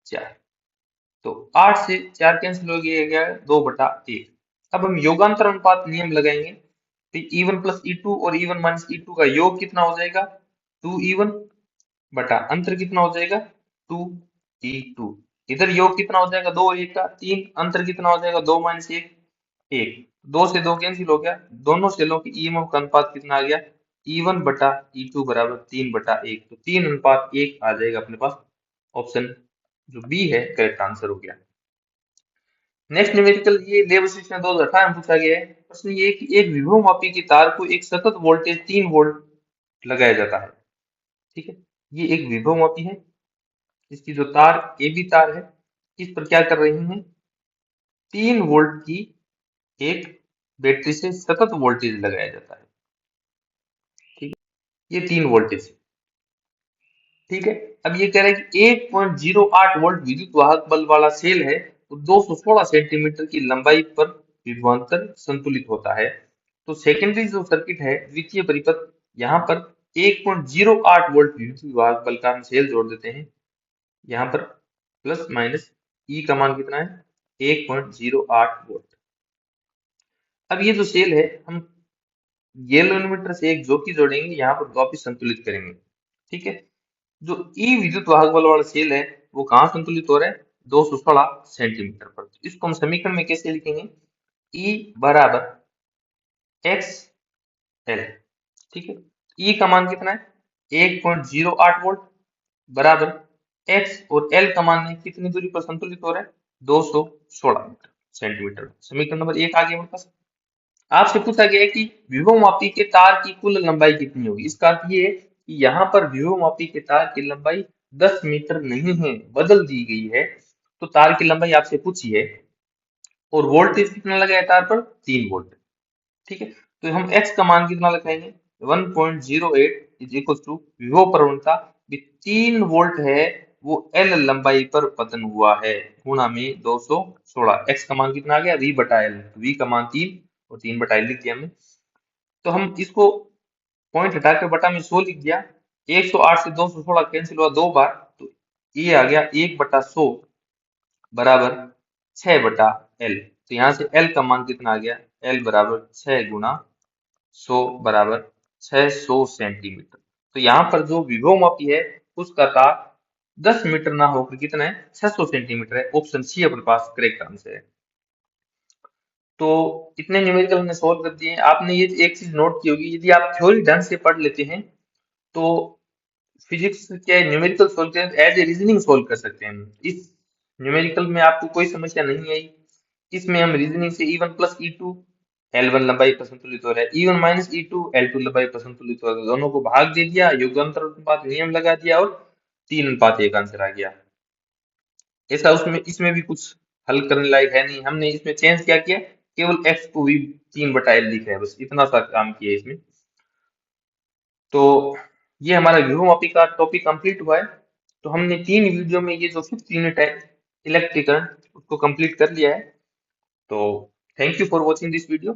4। तो 8 से 4 कैंसिल हो गया 2/1। अब हम योगांतर अनुपात नियम लगाएंगे, तो E1 प्लस E2 और E1 माइनस E2 का योग कितना हो जाएगा? 2E1 बटा अंतर कितना हो जाएगा? 2E2। इधर योग कितना हो जाएगा? 2 और 1 का 3, अंतर कितना हो जाएगा? 2 माइनस 1 1। 2 से 2 कैंसिल हो गया, दोनों सेलों की ईएमएफ का अनुपात कितना आ गया? E1 बटा E2 बराबर 3/1। तो 3:1 आ जाएगा अपने पास। ऑप्शन जो बी है करेक्ट आंसर हो गया। नेक्स्ट न्यूमेरिकल ये लेबर सेक्शन 2018 में पूछा गया है। प्रश्न ये है कि एक विभवमापी की तार को एक सतत वोल्टेज 3 वोल्ट लगाया जाता है। ठीक है, ये एक विभवमापी है, इसकी जो तार ए बी तार है इस पर क्या कर रहे हैं? 3 वोल्ट की एक बैटरी से सतत वोल्टेज लगाया जाता है। ठीक है, ये 3 वोल्टेज है। ठीक है, अब ये कह रहा है कि 1.08 वोल्ट विद्युत वाहक बल वाला सेल है तो 216 सेंटीमीटर की लंबाई पर विभवांतर संतुलित होता है। तो सेकेंडरी जो सर्किट है, द्वितीय परिपथ, यहाँ पर 1.08 वोल्ट विद्युत वाहक बल का हम सेल जोड़ देते हैं। यहाँ पर प्लस माइनस ई का मान कितना है? 1.08 वोल्ट। अब ये जो सेल है हम गैल्वेनोमीटर से एक ज्योति जोड़ेंगे, यहाँ पर वापिस संतुलित करेंगे। ठीक है, जो ई विद्युत वाहक बल वाला सेल है वो कहाँ संतुलित हो रहा है? 216 सेंटीमीटर पर। तो इसको हम समीकरण में कैसे लिखेंगे? E बराबर एक्स एल। ठीक है, E का मान कितना है? 1.08 वोल्ट बराबर x और L का मान है कितनी दूरी पर संतुलित हो रहा है? 216 मीटर सेंटीमीटर। समीकरण नंबर 1 आ गया हमारे पास। आपसे पूछा गया है कि विभवमापी के तार की कुल लंबाई कितनी होगी। इसका अर्थ ये है कि यहाँ पर विभवमापी के तार की लंबाई 10 मीटर नहीं है, बदल दी गई है। तो तार की लंबाई आपसे पूछी है और वोल्टेज कितना लगा है तार पर? 3 वोल्ट। ठीक है। तो हम x का मान कितना लगाएंगे, 1.08 इज इक्वल टू विभव प्रवणता भी 3 वोल्ट है, वो L लंबाई पर पतन हुआ है, गुणा में 216। x का मान कितना आ गया, v बटा एल, v का मान 3 और 3 बटा एल लिख दिया हमने। तो हम इसको पॉइंट हटा के बटा में 100 लिख दिया। 108 से 216 कैंसिल हुआ 2 बार, तो ये आ गया 1/100 बराबर 6/L। तो यहाँ से L का मान कितना आ गया, L बराबर 6 गुना 100 बराबर 600 सेंटीमीटर। तो यहाँ पर जो विभव मापी है उसका तार 10 मीटर ना होकर कितना है, 600 सेंटीमीटर है। ऑप्शन सी अपने पास करेक्ट आंसर है। तो इतने न्यूमेरिकल हमने सोल्व कर दिए हैं। आपने ये एक चीज नोट की होगी, यदि आप थ्योरी ढंग से पढ़ लेते हैं तो फिजिक्स के न्यूमेरिकल सोल्व करें एज ए रीजनिंग सोल्व कर सकते हैं। इस न्यूमेरिकल में आपको कोई समस्या नहीं आई। इसमें हम रीजनिंग से E1 प्लस E2 L1 लंबाई पर संतुलित हो रहा है, E1 माइनस E2 L2 लंबाई पर संतुलित हो रहा है, दोनों को भाग दे दिया, योगांतर अनुपात नियम लगा दिया और 3:1 आंसर आ गया। ऐसा उसमें इसमें भी कुछ हल करने लायक है नहीं, हमने इसमें चेंज क्या किया, केवल x को भी 3/L लिखा है, बस इतना सा काम किया है इसमें। तो ये हमारा व्यूहोमापी का टॉपिक कंप्लीट हुआ है। तो हमने 3 वीडियो में ये जो 5th यूनिट है इलेक्ट्रिकल उसको कंप्लीट कर लिया है। तो thank you for watching this video.